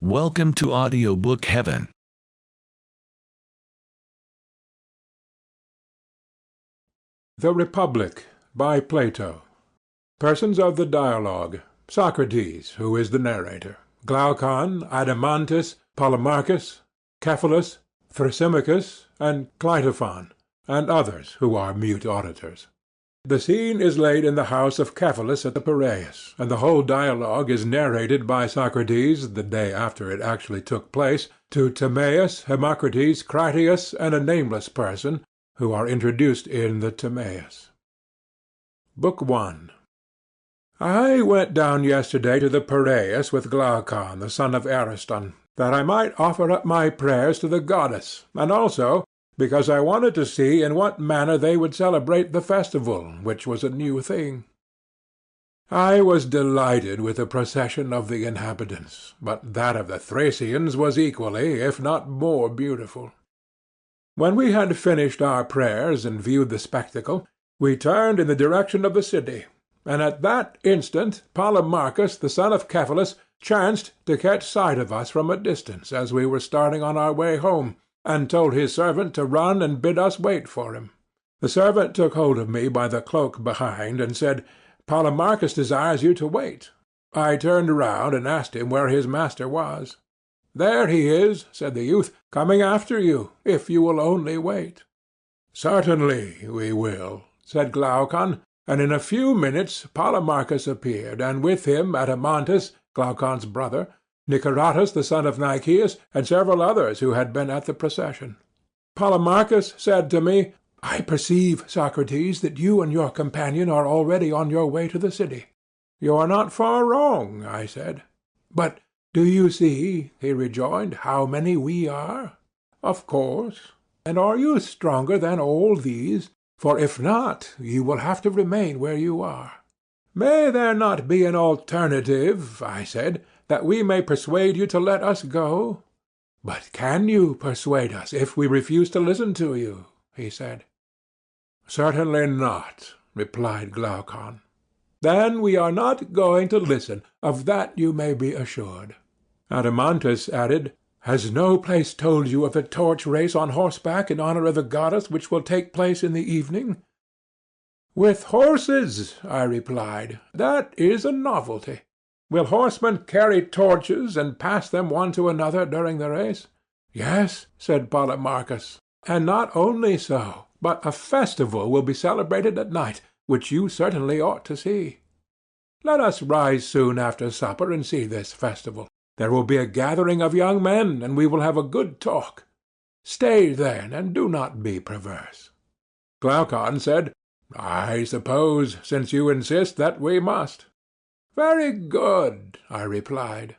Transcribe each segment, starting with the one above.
Welcome to Audiobook Heaven. The Republic by Plato. Persons of the dialogue: Socrates, who is the narrator; Glaucon, Adeimantus, Polemarchus, Cephalus, Thrasymachus, and Cleitophon, and others who are mute auditors. The scene is laid in the house of Cephalus at the Piraeus, and the whole dialogue is narrated by Socrates, the day after it actually took place, to Timaeus, Hermocrates, Critias, and a nameless person, who are introduced in the Timaeus. Book I. I went down yesterday to the Piraeus with Glaucon, the son of Ariston, that I might offer up my prayers to the goddess, and also because I wanted to see in what manner they would celebrate the festival, which was a new thing. I was delighted with the procession of the inhabitants, but that of the Thracians was equally, if not more, beautiful. When we had finished our prayers and viewed the spectacle, we turned in the direction of the city, and at that instant Polemarchus, the son of Cephalus, chanced to catch sight of us from a distance as we were starting on our way home, and told his servant to run and bid us wait for him. The servant took hold of me by the cloak behind, and said, "Polemarchus desires you to wait." I turned round and asked him where his master was. "There he is," said the youth, "coming after you, if you will only wait." "Certainly we will," said Glaucon, and in a few minutes Polemarchus appeared, and with him Adeimantus, Glaucon's brother, Niceratus the son of Nicias, and several others who had been at the procession. Polemarchus said to me, "I perceive, Socrates, that you and your companion are already on your way to the city." "You are not far wrong," I said. "But do you see," he rejoined, "how many we are?" "Of course." "And are you stronger than all these? For if not, you will have to remain where you are." "May there not be an alternative," I said, "that we may persuade you to let us go?" "But can you persuade us if we refuse to listen to you?" he said. "Certainly not," replied Glaucon. "Then we are not going to listen, of that you may be assured." Adeimantus added, "Has no place told you of the torch race on horseback in honor of the goddess which will take place in the evening?" "With horses," I replied. "That is a novelty. Will horsemen carry torches and pass them one to another during the race?" "Yes," said Polemarchus, "and not only so, but a festival will be celebrated at night, which you certainly ought to see. Let us rise soon after supper and see this festival. There will be a gathering of young men, and we will have a good talk. Stay then, and do not be perverse." Glaucon said, "I suppose, since you insist, that we must." "Very good," I replied.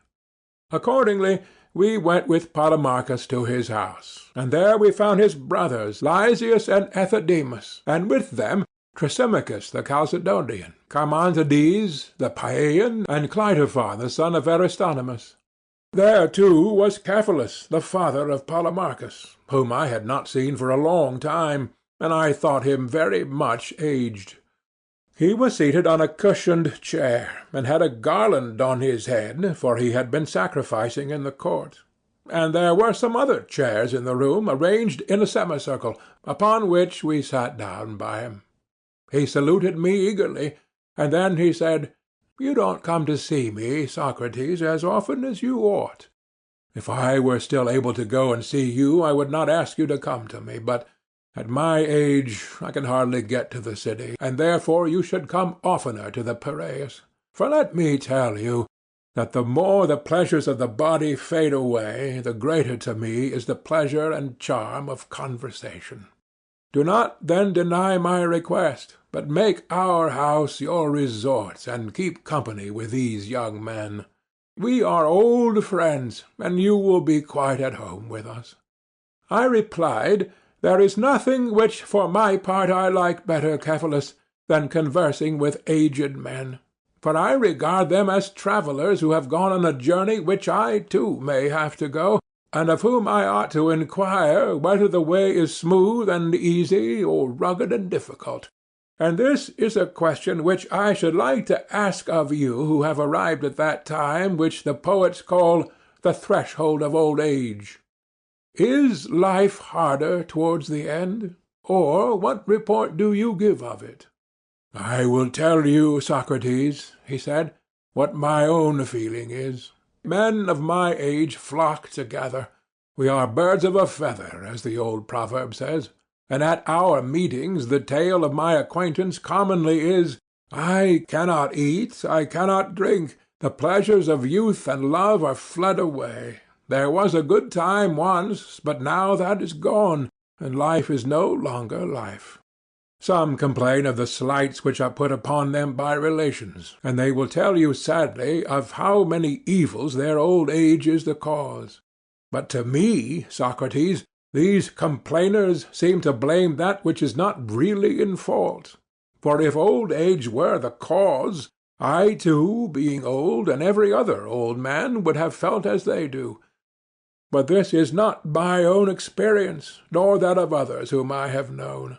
Accordingly we went with Polemarchus to his house, and there we found his brothers Lysias and Euthydemus, and with them Thrasymachus the Chalcedonian, Charmantides the Paean, and Cleitophon the son of Aristonymus. There too was Cephalus, the father of Polemarchus, whom I had not seen for a long time, and I thought him very much aged. He was seated on a cushioned chair, and had a garland on his head, for he had been sacrificing in the court. And there were some other chairs in the room, arranged in a semicircle, upon which we sat down by him. He saluted me eagerly, and then he said, "You don't come to see me, Socrates, as often as you ought. If I were still able to go and see you, I would not ask you to come to me, but at my age I can hardly get to the city, and therefore you should come oftener to the Piraeus. For let me tell you that the more the pleasures of the body fade away, the greater to me is the pleasure and charm of conversation. Do not then deny my request, but make our house your resort, and keep company with these young men. We are old friends, and you will be quite at home with us." I replied, "There is nothing which for my part I like better, Cephalus, than conversing with aged men. For I regard them as travellers who have gone on a journey which I too may have to go, and of whom I ought to inquire whether the way is smooth and easy, or rugged and difficult. And this is a question which I should like to ask of you who have arrived at that time which the poets call the threshold of old age. Is life harder towards the end? Or what report do you give of it? I will tell you, Socrates, he said, what my own feeling is. Men of my age flock together. We are birds of a feather, as the old proverb says, and at our meetings the tale of my acquaintance commonly is, I cannot eat, I cannot drink, the pleasures of youth and love are fled away. There was a good time once, but now that is gone, and life is no longer life. Some complain of the slights which are put upon them by relations, and they will tell you sadly of how many evils their old age is the cause. But to me, Socrates, these complainers seem to blame that which is not really in fault. For if old age were the cause, I too, being old, and every other old man, would have felt as they do. But this is not my own experience, nor that of others whom I have known.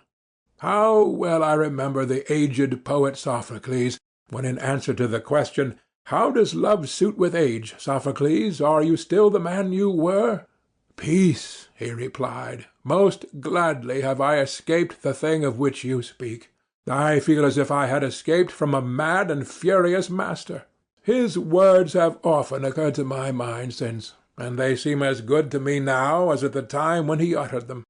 How well I remember the aged poet Sophocles, when in answer to the question, "How does love suit with age, Sophocles? Are you still the man you were?" "Peace," he replied. "Most gladly have I escaped the thing of which you speak. I feel as if I had escaped from a mad and furious master." His words have often occurred to my mind since, and they seem as good to me now as at the time when he uttered them.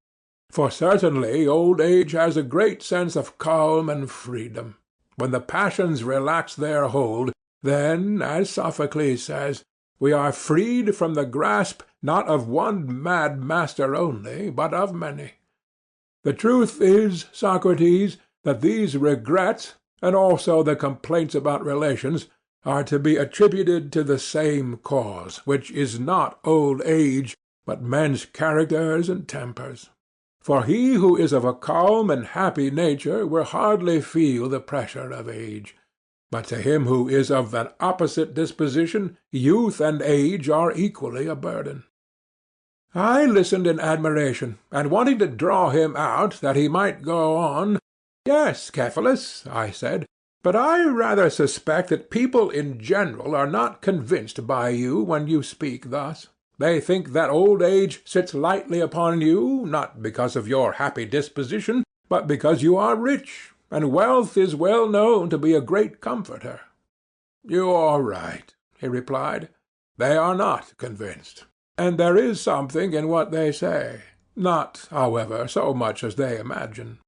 For certainly old age has a great sense of calm and freedom. When the passions relax their hold, then, as Sophocles says, we are freed from the grasp not of one mad master only, but of many. The truth is, Socrates, that these regrets, and also the complaints about relations, are to be attributed to the same cause, which is not old age, but men's characters and tempers. For he who is of a calm and happy nature will hardly feel the pressure of age. But to him who is of an opposite disposition, youth and age are equally a burden. I listened in admiration, and wanting to draw him out that he might go on, "Yes, Cephalus," I said, "but I rather suspect that people in general are not convinced by you when you speak thus. They think that old age sits lightly upon you, not because of your happy disposition, but because you are rich, and wealth is well known to be a great comforter." "You are right," he replied. "They are not convinced, and there is something in what they say, not, however, so much as they imagine.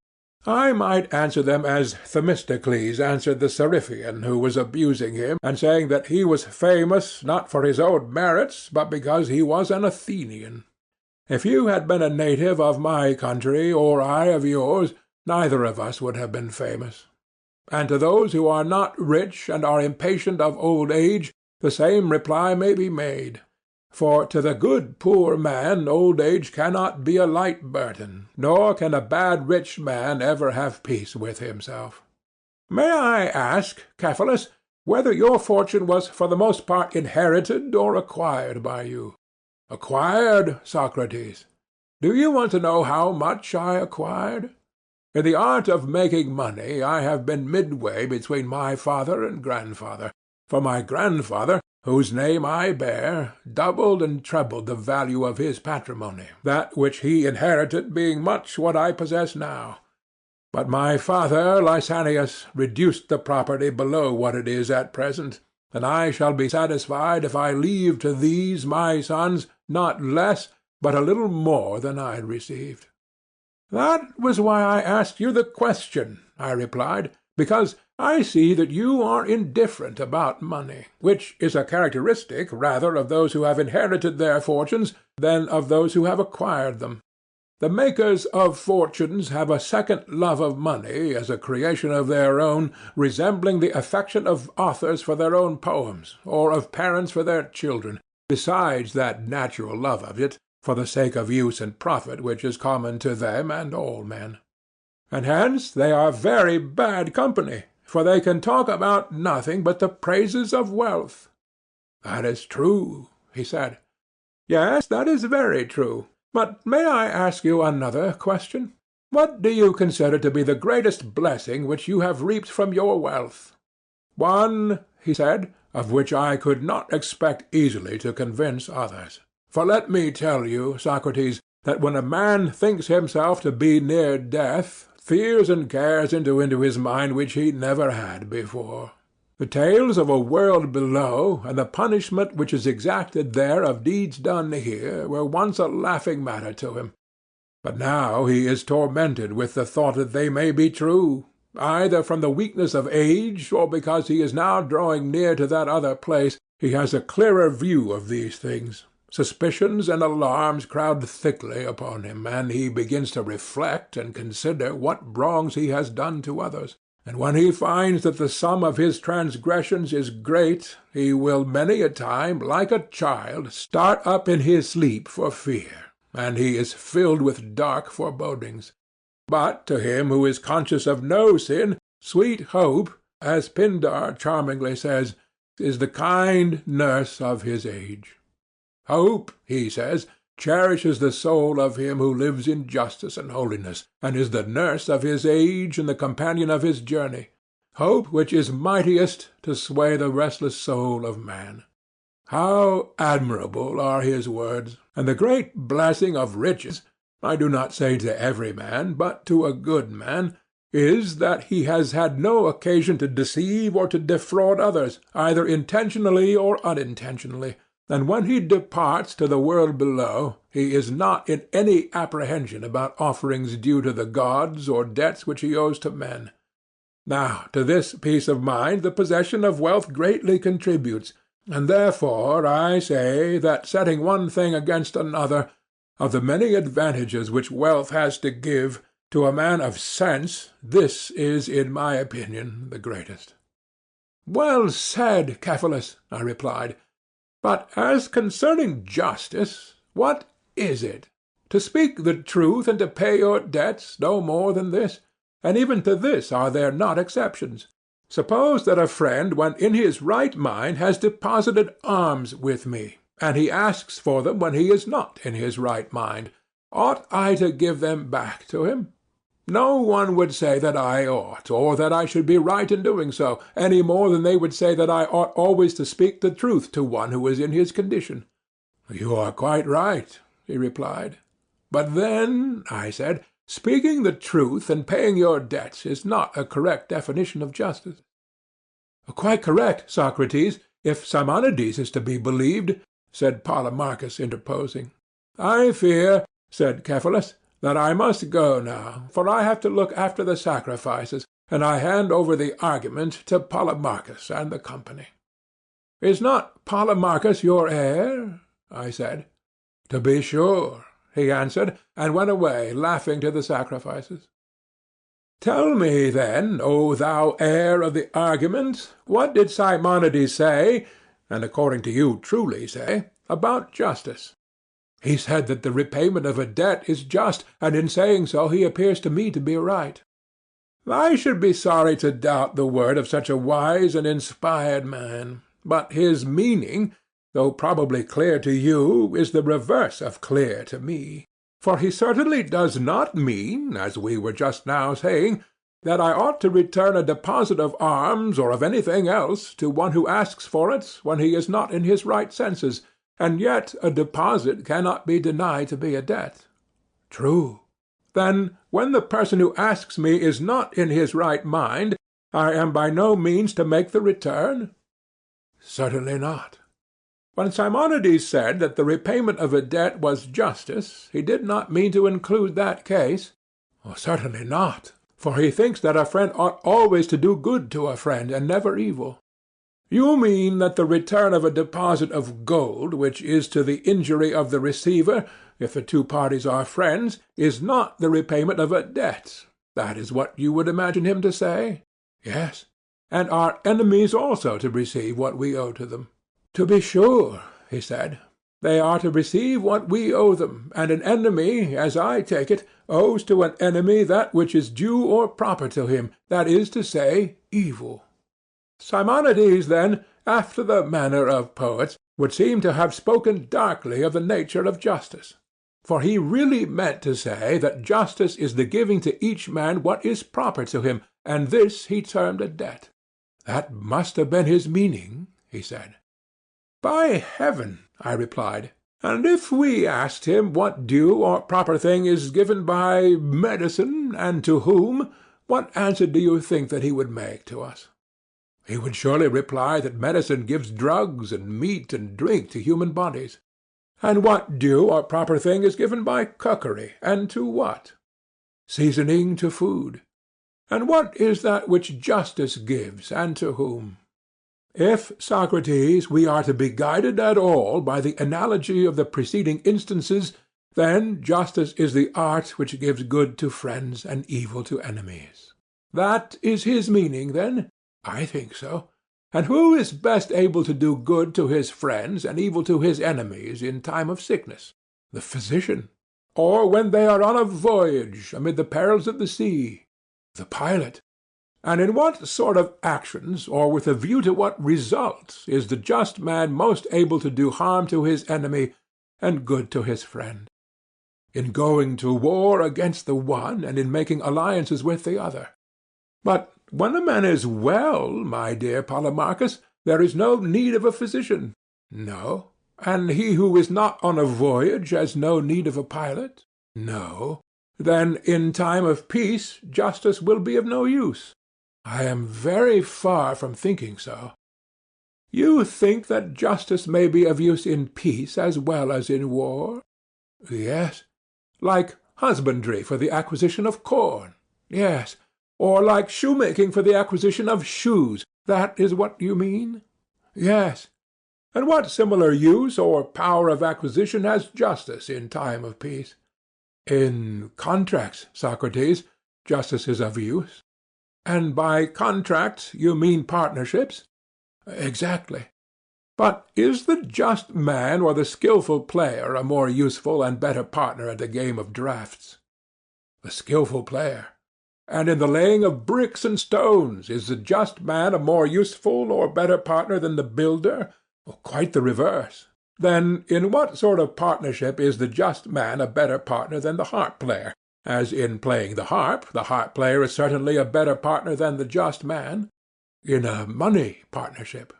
I might answer them as Themistocles answered the Seriphian who was abusing him, and saying that he was famous not for his own merits, but because he was an Athenian. If you had been a native of my country, or I of yours, neither of us would have been famous. And to those who are not rich and are impatient of old age, the same reply may be made. For to the good poor man old age cannot be a light burden, nor can a bad rich man ever have peace with himself. May I ask, Cephalus, whether your fortune was for the most part inherited or acquired by you?" "Acquired, Socrates." "Do you want to know how much I acquired? In the art of making money I have been midway between my father and grandfather, for my grandfather, whose name I bear, doubled and trebled the value of his patrimony, that which he inherited being much what I possess now. But my father, Lysanias, reduced the property below what it is at present, and I shall be satisfied if I leave to these my sons not less, but a little more than I received." "That was why I asked you the question," I replied, "because I see that you are indifferent about money, which is a characteristic rather of those who have inherited their fortunes than of those who have acquired them. The makers of fortunes have a second love of money as a creation of their own, resembling the affection of authors for their own poems, or of parents for their children, besides that natural love of it, for the sake of use and profit which is common to them and all men. And hence they are very bad company, for they can talk about nothing but the praises of wealth." "That is true," he said. "Yes, that is very true. But may I ask you another question? What do you consider to be the greatest blessing which you have reaped from your wealth?" "One," he said, of which I could not expect easily to convince others. For let me tell you, Socrates, that when a man thinks himself to be near death, fears and cares enter into his mind which he never had before. The tales of a world below, and the punishment which is exacted there of deeds done here, were once a laughing matter to him. But now he is tormented with the thought that they may be true, either from the weakness of age, or because he is now drawing near to that other place. He has a clearer view of these things. Suspicions and alarms crowd thickly upon him, and he begins to reflect and consider what wrongs he has done to others. And when he finds that the sum of his transgressions is great, he will many a time, like a child, start up in his sleep for fear, and he is filled with dark forebodings. But to him who is conscious of no sin, sweet hope, as Pindar charmingly says, is the kind nurse of his age. Hope, he says, cherishes the soul of him who lives in justice and holiness, and is the nurse of his age and the companion of his journey. Hope which is mightiest to sway the restless soul of man. How admirable are his words! And the great blessing of riches, I do not say to every man, but to a good man, is that he has had no occasion to deceive or to defraud others, either intentionally or unintentionally. And when he departs to the world below, he is not in any apprehension about offerings due to the gods or debts which he owes to men. Now, to this peace of mind the possession of wealth greatly contributes, and therefore I say that, setting one thing against another, of the many advantages which wealth has to give, to a man of sense this is, in my opinion, the greatest. Well said, Cephalus, I replied. But as concerning justice, what is it? To speak the truth and to pay your debts, no more than this? And even to this are there not exceptions? Suppose that a friend, when in his right mind, has deposited alms with me, and he asks for them when he is not in his right mind. Ought I to give them back to him? No one would say that I ought, or that I should be right in doing so, any more than they would say that I ought always to speak the truth to one who is in his condition. You are quite right, he replied. But then, I said, speaking the truth and paying your debts is not a correct definition of justice. Quite correct, Socrates, if Simonides is to be believed, said Polemarchus, interposing. I fear, said Cephalus, that I must go now, for I have to look after the sacrifices, and I hand over the argument to Polemarchus and the company. Is not Polemarchus your heir? I said. To be sure, he answered, and went away, laughing to the sacrifices. Tell me, then, O thou heir of the argument, what did Simonides say, and according to you truly say, about justice? He said that the repayment of a debt is just, and in saying so he appears to me to be right. I should be sorry to doubt the word of such a wise and inspired man, but his meaning, though probably clear to you, is the reverse of clear to me. For he certainly does not mean, as we were just now saying, that I ought to return a deposit of alms or of anything else to one who asks for it when he is not in his right senses, and yet a deposit cannot be denied to be a debt. True. Then, when the person who asks me is not in his right mind, I am by no means to make the return? Certainly not. When Simonides said that the repayment of a debt was justice, he did not mean to include that case. Certainly not, for he thinks that a friend ought always to do good to a friend, and never evil. You mean that the return of a deposit of gold, which is to the injury of the receiver, if the two parties are friends, is not the repayment of a debt. That is what you would imagine him to say? Yes. And are enemies also to receive what we owe to them? To be sure, he said. They are to receive what we owe them, and an enemy, as I take it, owes to an enemy that which is due or proper to him, that is to say, evil. Simonides, then, after the manner of poets, would seem to have spoken darkly of the nature of justice. For he really meant to say that justice is the giving to each man what is proper to him, and this he termed a debt. That must have been his meaning, he said. By heaven, I replied. And if we asked him what due or proper thing is given by medicine, and to whom, what answer do you think that he would make to us? He would surely reply that medicine gives drugs and meat and drink to human bodies. And what due or proper thing is given by cookery, and to what? Seasoning to food. And what is that which justice gives, and to whom? If, Socrates, we are to be guided at all by the analogy of the preceding instances, then justice is the art which gives good to friends and evil to enemies. That is his meaning, then? I think so. And who is best able to do good to his friends and evil to his enemies in time of sickness? The physician. Or when they are on a voyage amid the perils of the sea? The pilot. And in what sort of actions, or with a view to what result, is the just man most able to do harm to his enemy and good to his friend? In going to war against the one, and in making alliances with the other. But when a man is well, my dear Polemarchus, there is no need of a physician. No. And he who is not on a voyage has no need of a pilot? No. Then in time of peace justice will be of no use. I am very far from thinking so. You think that justice may be of use in peace as well as in war? Yes. Like husbandry for the acquisition of corn? Yes. Or like shoemaking for the acquisition of shoes? That is what you mean? Yes. And what similar use or power of acquisition has justice in time of peace? In contracts, Socrates, justice is of use. And by contracts you mean partnerships? Exactly. But is the just man or the skilful player a more useful and better partner at a game of draughts? The skilful player. And in the laying of bricks and stones, is the just man a more useful or better partner than the builder? Quite the reverse. Then in what sort of partnership is the just man a better partner than the harp player? As in playing the harp player is certainly a better partner than the just man. In a money partnership.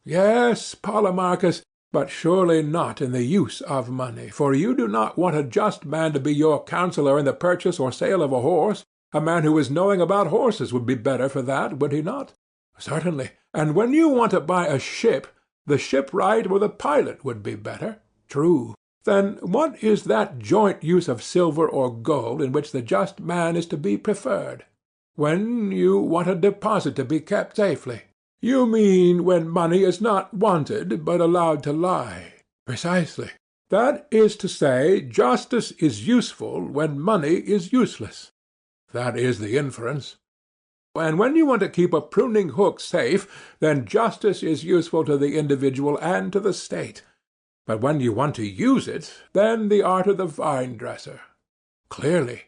Yes, Polemarchus, but surely not in the use of money, for you do not want a just man to be your counsellor in the purchase or sale of a horse. A man who is knowing about horses would be better for that, would he not? Certainly. And when you want to buy a ship, the shipwright or the pilot would be better. True. Then what is that joint use of silver or gold in which the just man is to be preferred? When you want a deposit to be kept safely. You mean when money is not wanted, but allowed to lie. Precisely. That is to say, justice is useful when money is useless. That is the inference. And when you want to keep a pruning hook safe, then justice is useful to the individual and to the state. But when you want to use it, then the art of the vine-dresser. Clearly.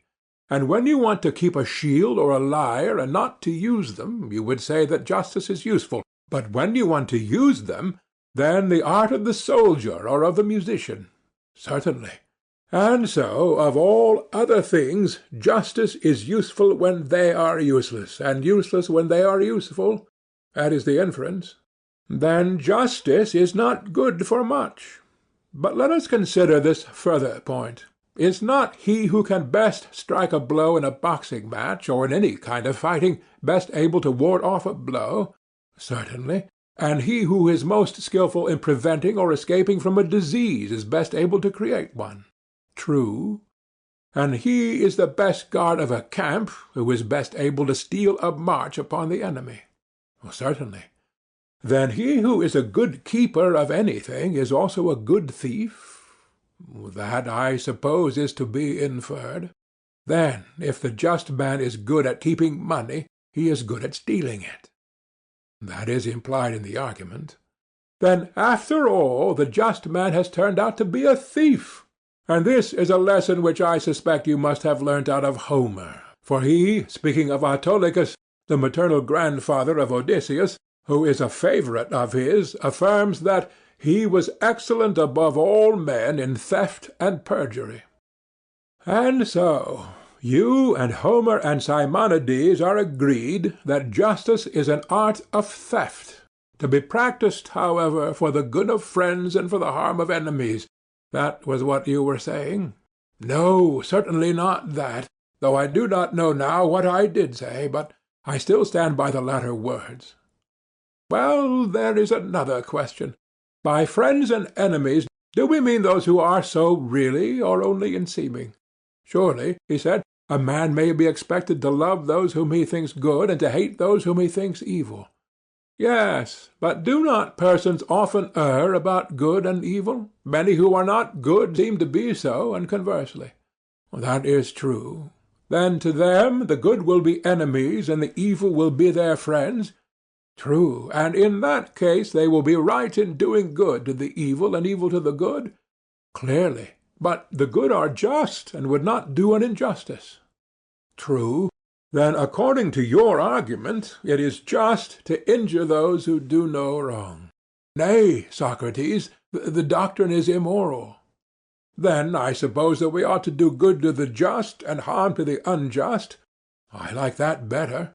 And when you want to keep a shield or a lyre and not to use them, you would say that justice is useful. But when you want to use them, then the art of the soldier or of the musician. Certainly. And so, of all other things, justice is useful when they are useless, and useless when they are useful. That is the inference. Then justice is not good for much. But let us consider this further point. Is not he who can best strike a blow in a boxing match, or in any kind of fighting, best able to ward off a blow? Certainly. And he who is most skilful in preventing or escaping from a disease is best able to create one? True. And he is the best guard of a camp who is best able to steal a march upon the enemy? Certainly. Then he who is a good keeper of anything is also a good thief? That, I suppose, is to be inferred. Then, if the just man is good at keeping money, he is good at stealing it. That is implied in the argument. Then, after all, the just man has turned out to be a thief. And this is a lesson which I suspect you must have learnt out of Homer. For he, speaking of Autolycus, the maternal grandfather of Odysseus, who is a favourite of his, affirms that he was excellent above all men in theft and perjury. And so, You and Homer and Simonides are agreed that justice is an art of theft, to be practised, however, for the good of friends and for the harm of enemies. That was what you were saying? No, certainly not that, though I do not know now what I did say, but I still stand by the latter words. Well, there is another question. By friends and enemies, do we mean those who are so really, or only in seeming? Surely, he said, a man may be expected to love those whom he thinks good, and to hate those whom he thinks evil. Yes, but do not persons often err about good and evil? Many who are not good seem to be so, and conversely. That is true. Then to them the good will be enemies, and the evil will be their friends? True, and in that case they will be right in doing good to the evil and evil to the good? Clearly, but the good are just, and would not do an injustice. True. Then according to your argument, it is just to injure those who do no wrong. Nay, Socrates, the doctrine is immoral. Then I suppose that we ought to do good to the just and harm to the unjust. I like that better.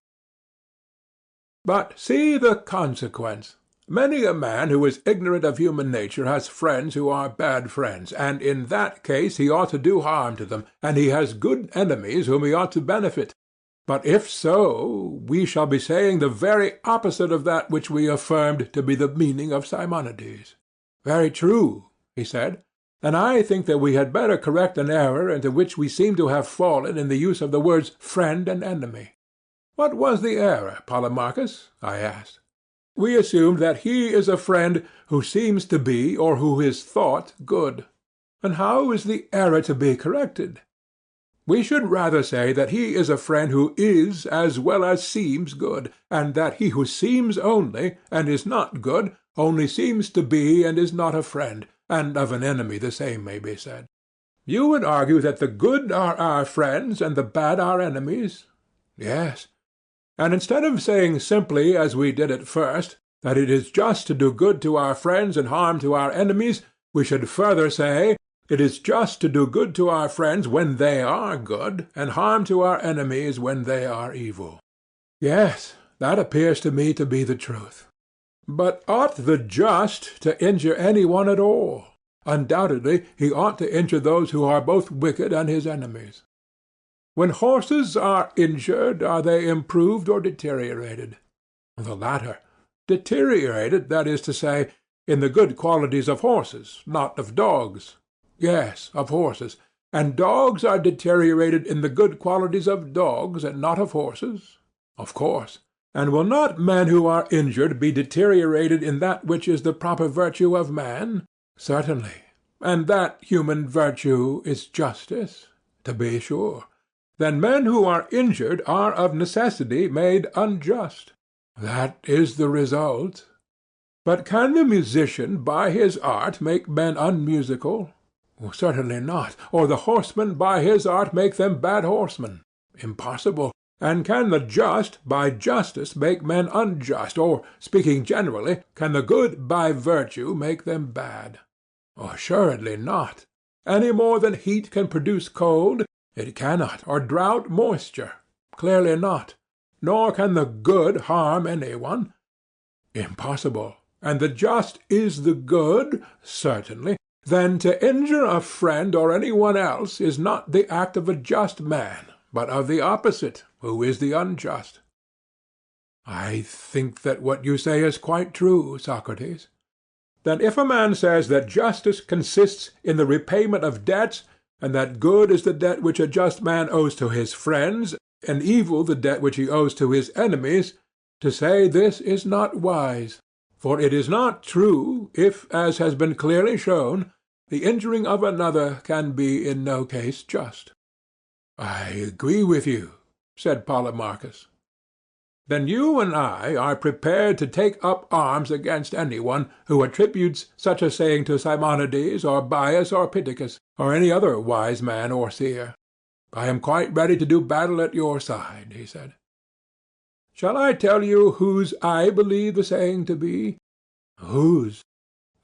But see the consequence. Many a man who is ignorant of human nature has friends who are bad friends, and in that case he ought to do harm to them, and he has good enemies whom he ought to benefit. But if so, we shall be saying the very opposite of that which we affirmed to be the meaning of Simonides. Very true, he said, and I think that we had better correct an error into which we seem to have fallen in the use of the words friend and enemy. What was the error, Polemarchus? I asked. We assumed that he is a friend who seems to be, or who is thought, good. And how is the error to be corrected? We should rather say that he is a friend who is as well as seems good, and that he who seems only, and is not good, only seems to be and is not a friend, and of an enemy the same may be said. You would argue that the good are our friends and the bad our enemies? Yes. And instead of saying simply, as we did at first, that it is just to do good to our friends and harm to our enemies, we should further say, it is just to do good to our friends when they are good, and harm to our enemies when they are evil. Yes, that appears to me to be the truth. But ought the just to injure any one at all? Undoubtedly he ought to injure those who are both wicked and his enemies. When horses are injured, are they improved or deteriorated? The latter. Deteriorated, that is to say, in the good qualities of horses, not of dogs. Yes, of horses. And dogs are deteriorated in the good qualities of dogs, and not of horses? Of course. And will not men who are injured be deteriorated in that which is the proper virtue of man? Certainly. And that human virtue is justice? To be sure. Then men who are injured are of necessity made unjust. That is the result. But can the musician by his art make men unmusical? Certainly not. Or the horseman by his art make them bad horsemen? Impossible. And can the just by justice make men unjust? Or, speaking generally, can the good by virtue make them bad? Assuredly not. Any more than heat can produce cold, it cannot, or drought moisture. Clearly not. Nor can the good harm any one. Impossible. And the just is the good? Certainly. Then to injure a friend or any one else is not the act of a just man, but of the opposite, who is the unjust. I think that what you say is quite true, Socrates. Then if a man says that justice consists in the repayment of debts, and that good is the debt which a just man owes to his friends, and evil the debt which he owes to his enemies, to say this is not wise. For it is not true, if, as has been clearly shown, the injuring of another can be in no case just. I agree with you, said Polemarchus. Then you and I are prepared to take up arms against any one who attributes such a saying to Simonides or Bias or Pittacus, or any other wise man or seer. I am quite ready to do battle at your side, he said. Shall I tell you whose I believe the saying to be? Whose?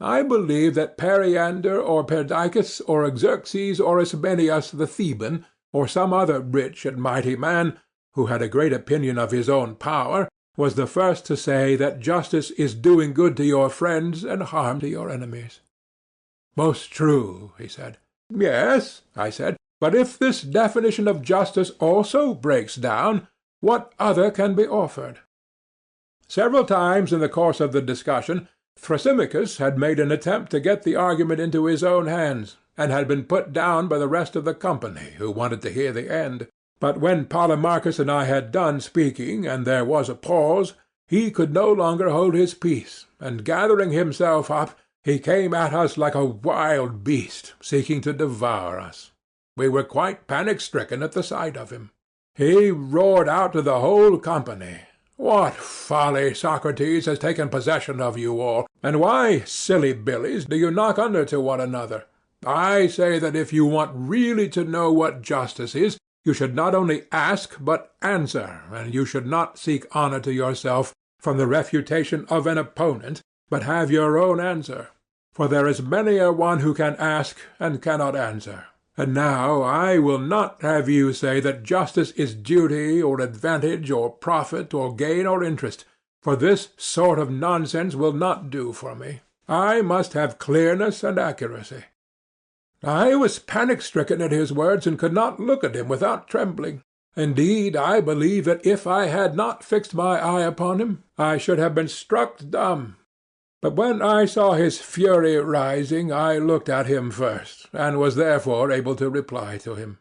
I believe that Periander or Perdiccas or Xerxes or Ismenias the Theban or some other rich and mighty man, who had a great opinion of his own power, was the first to say that justice is doing good to your friends and harm to your enemies. Most true, he said. Yes, I said, but if this definition of justice also breaks down, what other can be offered? Several times in the course of the discussion, Thrasymachus had made an attempt to get the argument into his own hands, and had been put down by the rest of the company, who wanted to hear the end. But when Polemarchus and I had done speaking, and there was a pause, he could no longer hold his peace, and gathering himself up, he came at us like a wild beast, seeking to devour us. We were quite panic-stricken at the sight of him. He roared out to the whole company, "What folly, Socrates, has taken possession of you all, and why, silly billies, do you knock under to one another? I say that if you want really to know what justice is, you should not only ask but answer, and you should not seek honor to yourself from the refutation of an opponent, but have your own answer. For there is many a one who can ask and cannot answer. And now I will not have you say that justice is duty or advantage or profit or gain or interest, for this sort of nonsense will not do for me. I must have clearness and accuracy." I was panic-stricken at his words, and could not look at him without trembling. Indeed, I believe that if I had not fixed my eye upon him, I should have been struck dumb. But when I saw his fury rising, I looked at him first, and was therefore able to reply to him.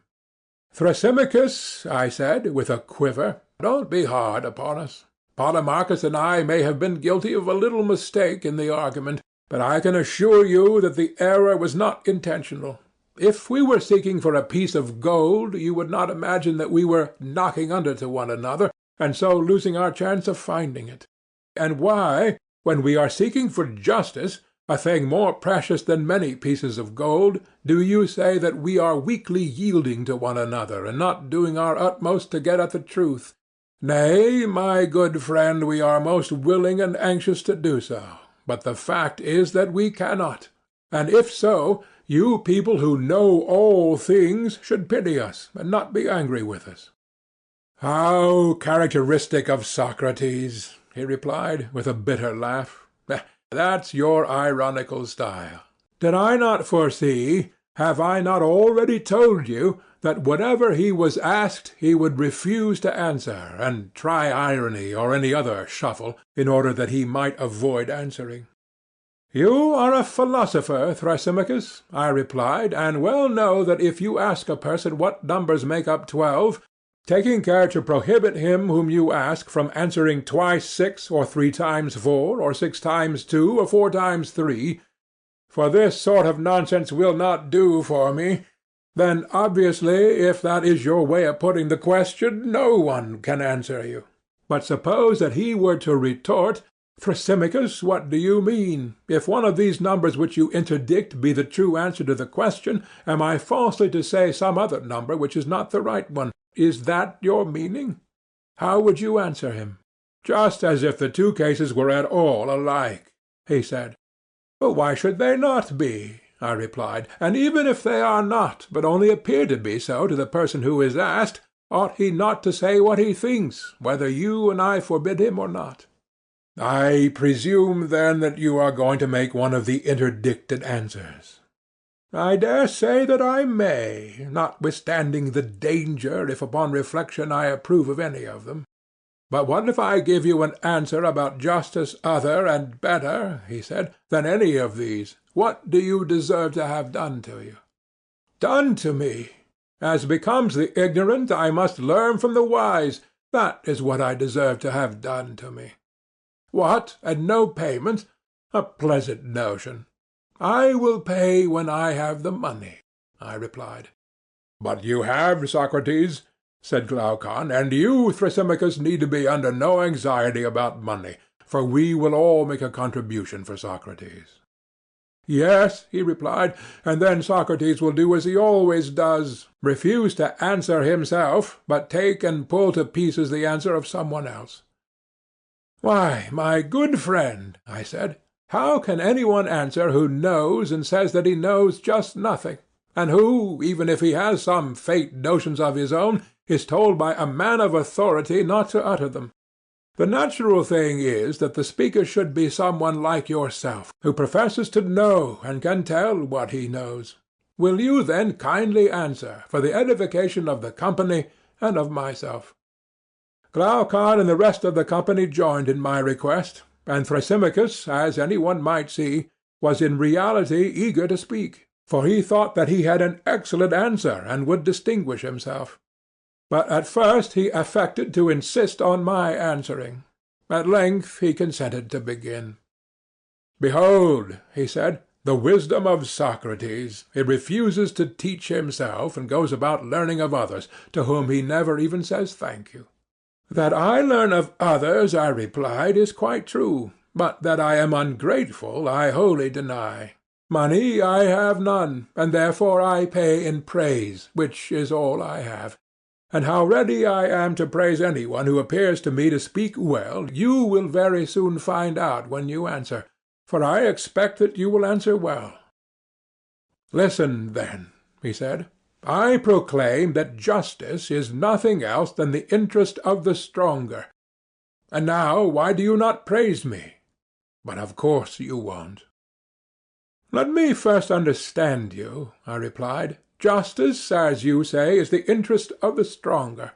"Thrasymachus," I said, with a quiver, "don't be hard upon us. Polemarchus and I may have been guilty of a little mistake in the argument, but I can assure you that the error was not intentional. If we were seeking for a piece of gold, you would not imagine that we were knocking under to one another, and so losing our chance of finding it. And why, when we are seeking for justice, a thing more precious than many pieces of gold, do you say that we are weakly yielding to one another, and not doing our utmost to get at the truth? Nay, my good friend, we are most willing and anxious to do so, but the fact is that we cannot. And if so, you people who know all things should pity us, and not be angry with us." "How characteristic of Socrates!" he replied, with a bitter laugh. "That's your ironical style. Did I not foresee, have I not already told you, that whatever he was asked he would refuse to answer, and try irony or any other shuffle, in order that he might avoid answering? "You are a philosopher, Thrasymachus," I replied, "and well know that if you ask a person what numbers make up 12, taking care to prohibit him whom you ask from answering twice 6, or 3 times 4, or 6 times 2, or 4 times 3, for this sort of nonsense will not do for me, then obviously, if that is your way of putting the question, no one can answer you. But suppose that he were to retort, 'Thrasymachus, what do you mean? If one of these numbers which you interdict be the true answer to the question, am I falsely to say some other number which is not the right one? Is that your meaning?' How would you answer him?" "Just as if the two cases were at all alike," he said. "But why should they not be?" I replied. "And even if they are not, but only appear to be so to the person who is asked, ought he not to say what he thinks, whether you and I forbid him or not?" "I presume, then, that you are going to make one of the interdicted answers." "I dare say that I may, notwithstanding the danger, if upon reflection I approve of any of them. But what if I give you an answer about justice other and better," he said, "than any of these? What do you deserve to have done to you?" "Done to me? As becomes the ignorant, I must learn from the wise. That is what I deserve to have done to me." "What, and no payment? A pleasant notion." "I will pay when I have the money," I replied. "But you have, Socrates," said Glaucon, "and you, Thrasymachus, need to be under no anxiety about money, for we will all make a contribution for Socrates." "Yes," he replied, "and then Socrates will do as he always does, refuse to answer himself, but take and pull to pieces the answer of some one else." "Why, my good friend," I said, "how can any one answer who knows and says that he knows just nothing? and who, even if he has some faint notions of his own, is told by a man of authority not to utter them. The natural thing is that the speaker should be someone like yourself, who professes to know and can tell what he knows. Will you then kindly answer, for the edification of the company and of myself?" Glaucon and the rest of the company joined in my request, and Thrasymachus, as any one might see, was in reality eager to speak, for he thought that he had an excellent answer and would distinguish himself. But at first he affected to insist on my answering. At length he consented to begin. "Behold," he said, "the wisdom of Socrates. He refuses to teach himself, and goes about learning of others, to whom he never even says thank you." "That I learn of others," I replied, "is quite true, but that I am ungrateful I wholly deny. Money I have none, and therefore I pay in praise, which is all I have. And how ready I am to praise any one who appears to me to speak well, you will very soon find out when you answer, for I expect that you will answer well." "Listen, then," he said. "I proclaim that justice is nothing else than the interest of the stronger. And now why do you not praise me? But of course you won't." "Let me first understand you," I replied. "Justice, as you say, is the interest of the stronger.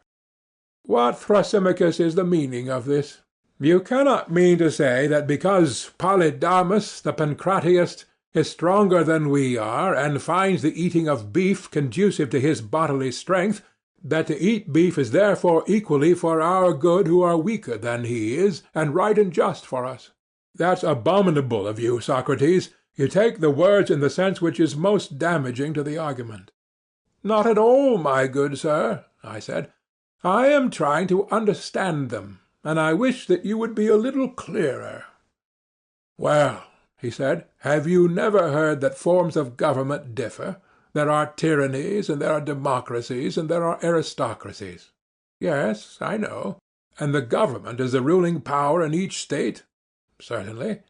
What, Thrasymachus, is the meaning of this? You cannot mean to say that because Polydamas the Pancratiast is stronger than we are, and finds the eating of beef conducive to his bodily strength, that to eat beef is therefore equally for our good who are weaker than he is, and right and just for us. That's abominable of you, Socrates. You take the words in the sense which is most damaging to the argument." "Not at all, my good sir," I said. "I am trying to understand them, and I wish that you would be a little clearer." "Well," he said, "have you never heard that forms of government differ? There are tyrannies, and there are democracies, and there are aristocracies." "Yes, I know." "And the government is the ruling power in each state?" "Certainly."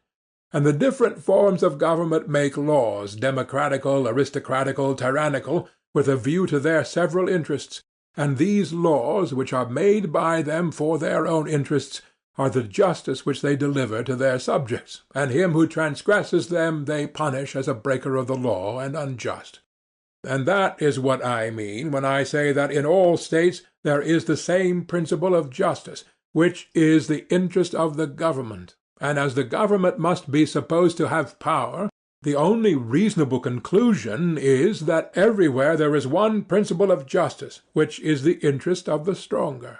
"And the different forms of government make laws, democratical, aristocratical, tyrannical, with a view to their several interests, and these laws, which are made by them for their own interests, are the justice which they deliver to their subjects, and him who transgresses them they punish as a breaker of the law and unjust. And that is what I mean when I say that in all states there is the same principle of justice, which is the interest of the government, and as the government must be supposed to have power, the only reasonable conclusion is that everywhere there is one principle of justice, which is the interest of the stronger."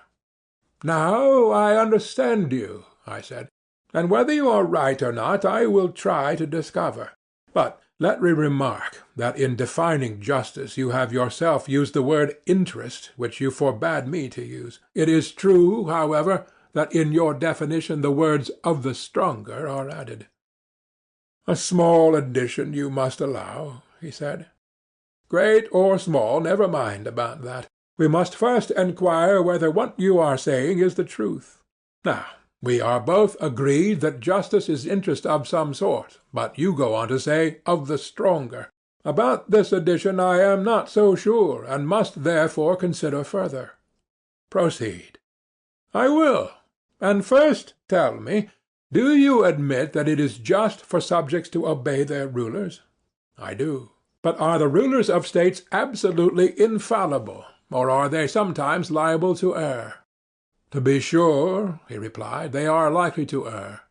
"Now I understand you," I said, "and whether you are right or not I will try to discover. But let me remark that in defining justice you have yourself used the word interest, which you forbade me to use. It is true, however, that in your definition the words of the stronger are added." "A small addition, you must allow," he said. "Great or small, never mind about that. We must first enquire whether what you are saying is the truth. Now, we are both agreed that justice is interest of some sort, but you go on to say 'of the stronger.' About this addition I am not so sure, and must therefore consider further." "Proceed." "I will. And first tell me, do you admit that it is just for subjects to obey their rulers?" "I do." "But are the rulers of states absolutely infallible, or are they sometimes liable to err?" "To be sure," he replied, "they are likely to err."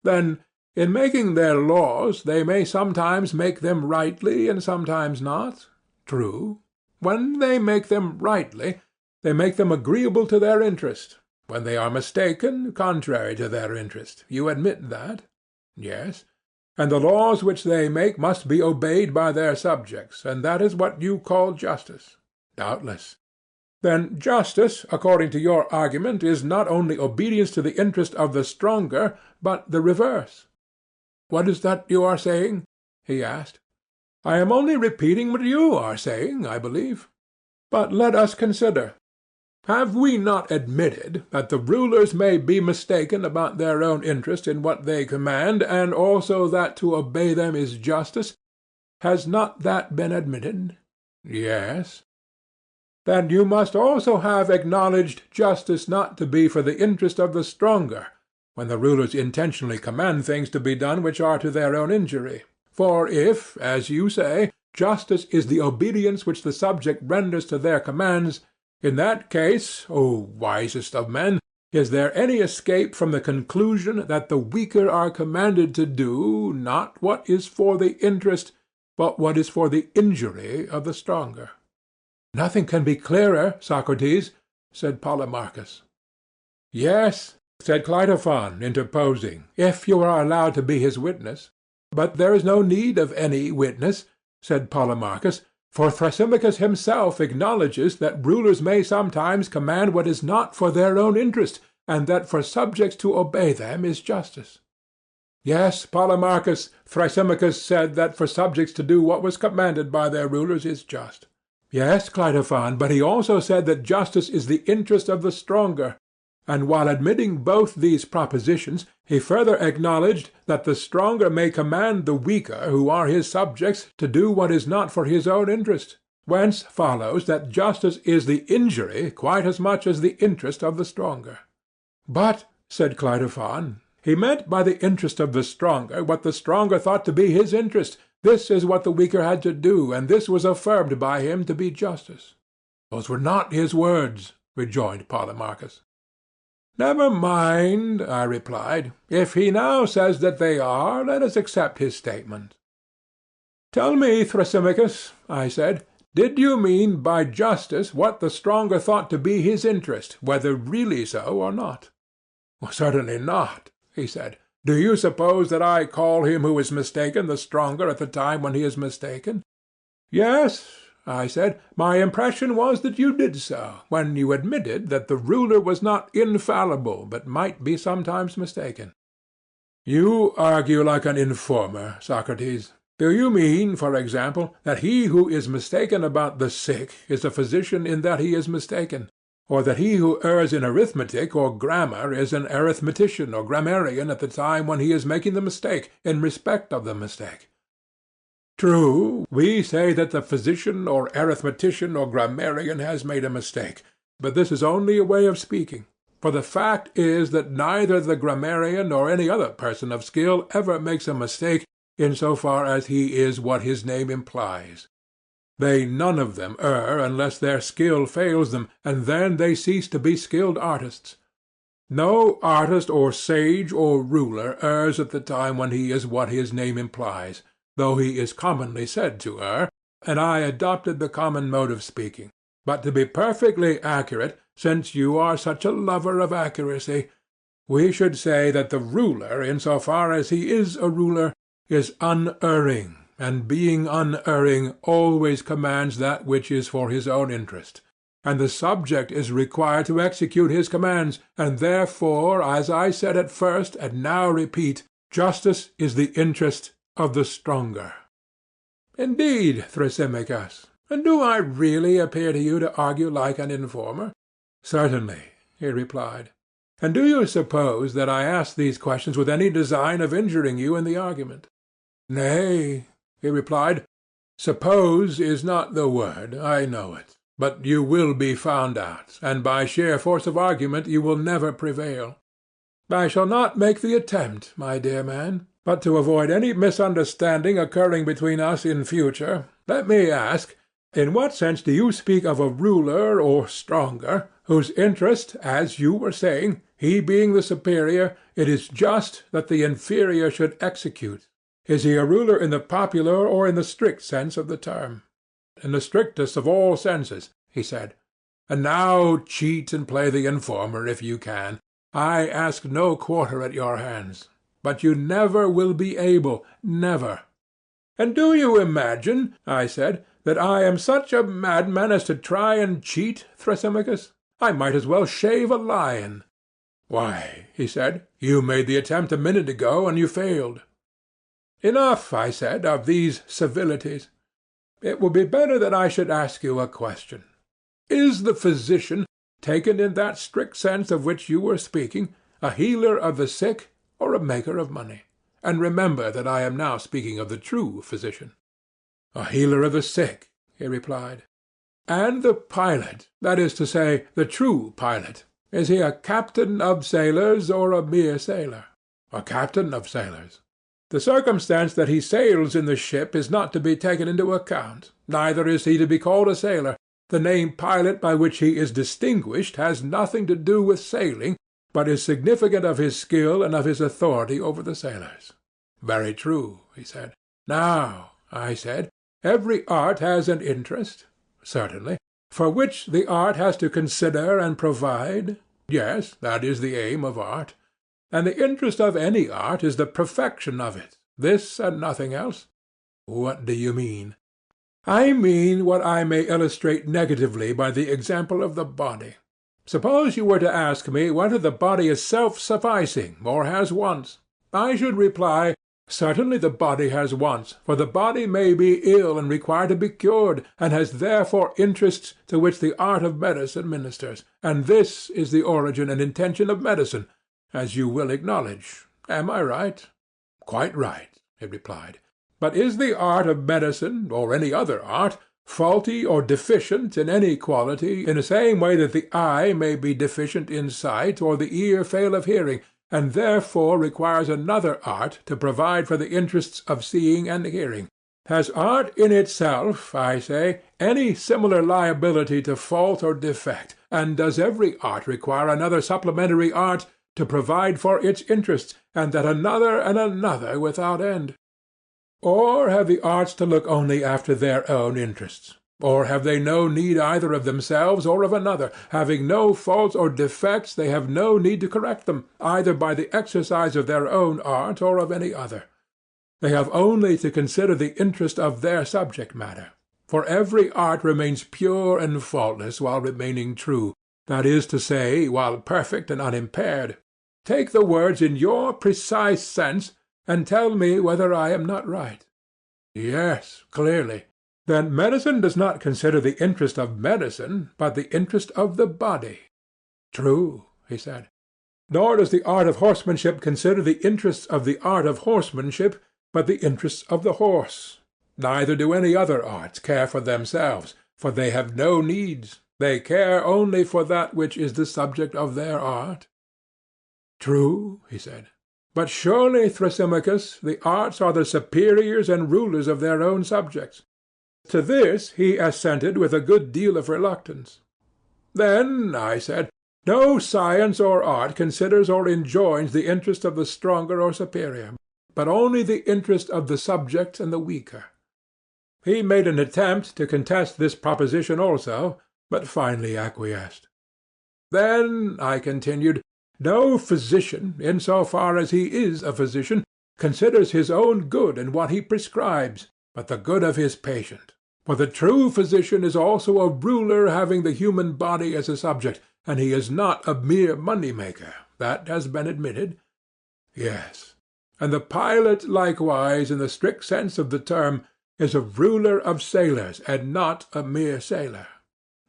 "Then, in making their laws, they may sometimes make them rightly and sometimes not?" "True." "When they make them rightly, they make them agreeable to their interest. When they are mistaken, contrary to their interest. You admit that?" "Yes." "And the laws which they make must be obeyed by their subjects, and that is what you call justice?" "Doubtless." "Then justice, according to your argument, is not only obedience to the interest of the stronger, but the reverse." "What is that you are saying?" he asked. "I am only repeating what you are saying, I believe. But let us consider. Have we not admitted that the rulers may be mistaken about their own interest in what they command, and also that to obey them is justice? Has not that been admitted? Yes. Then you must also have acknowledged justice not to be for the interest of the stronger, when the rulers intentionally command things to be done which are to their own injury. For if, as you say, justice is the obedience which the subject renders to their commands, in that case, O wisest of men, is there any escape from the conclusion that the weaker are commanded to do, not what is for the interest, but what is for the injury of the stronger? Nothing can be clearer, Socrates, said Polemarchus. Yes, said Cleitophon, interposing, if you are allowed to be his witness. But there is no need of any witness, said Polemarchus, for Thrasymachus himself acknowledges that rulers may sometimes command what is not for their own interest, and that for subjects to obey them is justice. Yes, Polemarchus, Thrasymachus said that for subjects to do what was commanded by their rulers is just. Yes, Cleitophon, but he also said that justice is the interest of the stronger, and while admitting both these propositions, he further acknowledged that the stronger may command the weaker, who are his subjects, to do what is not for his own interest, whence follows that justice is the injury quite as much as the interest of the stronger. But, said Cleitophon, he meant by the interest of the stronger what the stronger thought to be his interest. This is what the weaker had to do, and this was affirmed by him to be justice. Those were not his words, rejoined Polemarchus. Never mind, I replied. If he now says that they are, let us accept his statement. Tell me, Thrasymachus, I said, did you mean by justice what the stronger thought to be his interest, whether really so or not? Certainly not, he said. Do you suppose that I call him who is mistaken the stronger at the time when he is mistaken? Yes, I said, my impression was that you did so, when you admitted that the ruler was not infallible, but might be sometimes mistaken. You argue like an informer, Socrates. Do you mean, for example, that he who is mistaken about the sick is a physician in that he is mistaken, or that he who errs in arithmetic or grammar is an arithmetician or grammarian at the time when he is making the mistake, in respect of the mistake? True, we say that the physician or arithmetician or grammarian has made a mistake, but this is only a way of speaking, for the fact is that neither the grammarian nor any other person of skill ever makes a mistake in so far as he is what his name implies. They none of them err unless their skill fails them, and then they cease to be skilled artists. No artist or sage or ruler errs at the time when he is what his name implies, though he is commonly said to err, and I adopted the common mode of speaking. But to be perfectly accurate, since you are such a lover of accuracy, we should say that the ruler, in so far as he is a ruler, is unerring, and being unerring always commands that which is for his own interest, and the subject is required to execute his commands, and therefore, as I said at first and now repeat, justice is the interest of the stronger. Indeed, Thrasymachus, and do I really appear to you to argue like an informer? Certainly, he replied. And do you suppose that I ask these questions with any design of injuring you in the argument? Nay, he replied, suppose is not the word, I know it. But you will be found out, and by sheer force of argument you will never prevail. I shall not make the attempt, my dear man. But to avoid any misunderstanding occurring between us in future, let me ask, in what sense do you speak of a ruler or stronger, whose interest, as you were saying, he being the superior, it is just that the inferior should execute? Is he a ruler in the popular or in the strict sense of the term? In the strictest of all senses, he said. And now cheat and play the informer if you can. I ask no quarter at your hands. But you never will be able, never. And do you imagine, I said, that I am such a madman as to try and cheat, Thrasymachus? I might as well shave a lion. Why, he said, you made the attempt a minute ago, and you failed. Enough, I said, of these civilities. It would be better that I should ask you a question. Is the physician, taken in that strict sense of which you were speaking, a healer of the sick, or a maker of money? And remember that I am now speaking of the true physician. A healer of the sick, he replied. And the pilot, that is to say, the true pilot, is he a captain of sailors or a mere sailor? A captain of sailors. The circumstance that he sails in the ship is not to be taken into account, neither is he to be called a sailor. The name pilot by which he is distinguished has nothing to do with sailing, but is significant of his skill and of his authority over the sailors. Very true, he said. Now, I said, every art has an interest. Certainly. For which the art has to consider and provide? Yes, that is the aim of art. And the interest of any art is the perfection of it, this and nothing else. What do you mean? I mean what I may illustrate negatively by the example of the body. Suppose you were to ask me whether the body is self-sufficing or has wants. I should reply, certainly the body has wants, for the body may be ill and require to be cured, and has therefore interests to which the art of medicine ministers, and this is the origin and intention of medicine, as you will acknowledge. Am I right? Quite right, he replied. But is the art of medicine, or any other art, faulty or deficient in any quality, in the same way that the eye may be deficient in sight, or the ear fail of hearing, and therefore requires another art to provide for the interests of seeing and hearing? Has art in itself, I say, any similar liability to fault or defect, and does every art require another supplementary art to provide for its interests, and that another and another without end? Or have the arts to look only after their own interests? Or have they no need either of themselves or of another? Having no faults or defects, they have no need to correct them, either by the exercise of their own art or of any other. They have only to consider the interest of their subject matter. For every art remains pure and faultless while remaining true, that is to say, while perfect and unimpaired. Take the words in your precise sense, and tell me whether I am not right. Yes, clearly. Then medicine does not consider the interest of medicine, but the interest of the body. True, he said. Nor does the art of horsemanship consider the interests of the art of horsemanship, but the interests of the horse. Neither do any other arts care for themselves, for they have no needs. They care only for that which is the subject of their art. True, he said. But surely, Thrasymachus, the arts are the superiors and rulers of their own subjects. To this he assented with a good deal of reluctance. Then, I said, no science or art considers or enjoins the interest of the stronger or superior, but only the interest of the subject and the weaker. He made an attempt to contest this proposition also, but finally acquiesced. Then, I continued, no physician, in so far as he is a physician, considers his own good in what he prescribes, but the good of his patient. For the true physician is also a ruler having the human body as a subject, and he is not a mere money-maker. That has been admitted. Yes. And the pilot likewise, in the strict sense of the term, is a ruler of sailors, and not a mere sailor.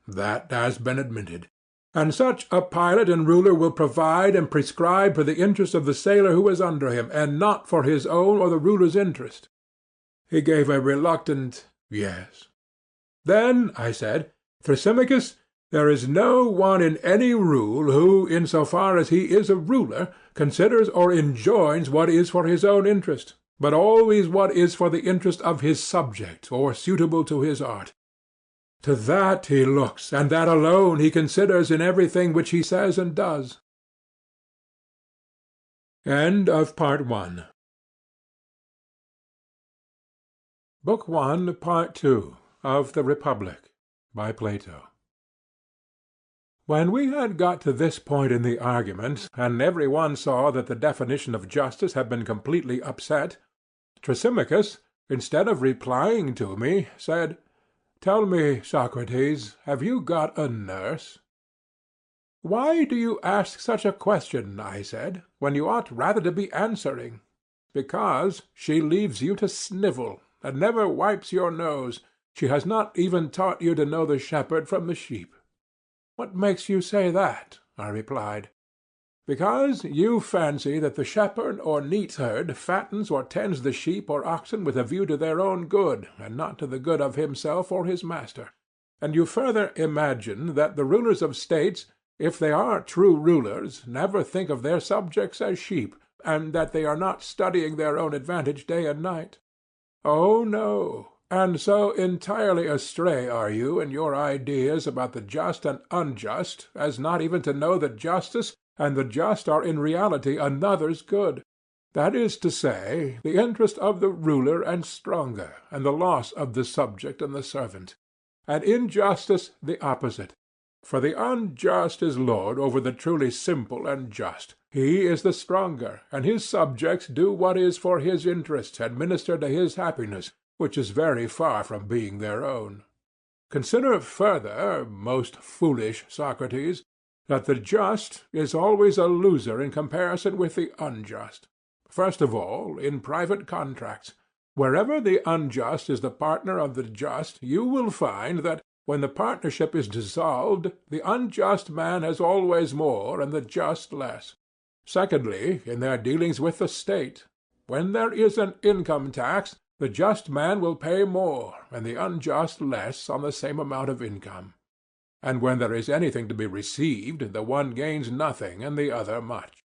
That has been admitted. And such a pilot and ruler will provide and prescribe for the interest of the sailor who is under him, and not for his own or the ruler's interest. He gave a reluctant yes. Then, I said, Thrasymachus, there is no one in any rule who, in so far as he is a ruler, considers or enjoins what is for his own interest, but always what is for the interest of his subject, or suitable to his art. To that he looks, and that alone he considers in everything which he says and does. End of Part 1. Book 1, Part 2, of the Republic, by Plato. When we had got to this point in the argument, and every one saw that the definition of justice had been completely upset, Thrasymachus, instead of replying to me, said, "Tell me, Socrates, have you got a nurse?" "Why do you ask such a question," I said, "when you ought rather to be answering?" "Because she leaves you to snivel, and never wipes your nose. She has not even taught you to know the shepherd from the sheep." "What makes you say that?" I replied. Because you fancy that the shepherd or neatherd fattens or tends the sheep or oxen with a view to their own good, and not to the good of himself or his master. And you further imagine that the rulers of states, if they are true rulers, never think of their subjects as sheep, and that they are not studying their own advantage day and night. Oh, no, and so entirely astray are you in your ideas about the just and unjust as not even to know that justice and the just are in reality another's good, that is to say, the interest of the ruler and stronger, and the loss of the subject and the servant; and injustice the opposite. For the unjust is lord over the truly simple and just. He is the stronger, and his subjects do what is for his interest and minister to his happiness, which is very far from being their own. Consider further, most foolish Socrates, that the just is always a loser in comparison with the unjust. First of all, in private contracts. Wherever the unjust is the partner of the just, you will find that, when the partnership is dissolved, the unjust man has always more and the just less. Secondly, in their dealings with the state. When there is an income tax, the just man will pay more, and the unjust less on the same amount of income. And when there is anything to be received, the one gains nothing and the other much.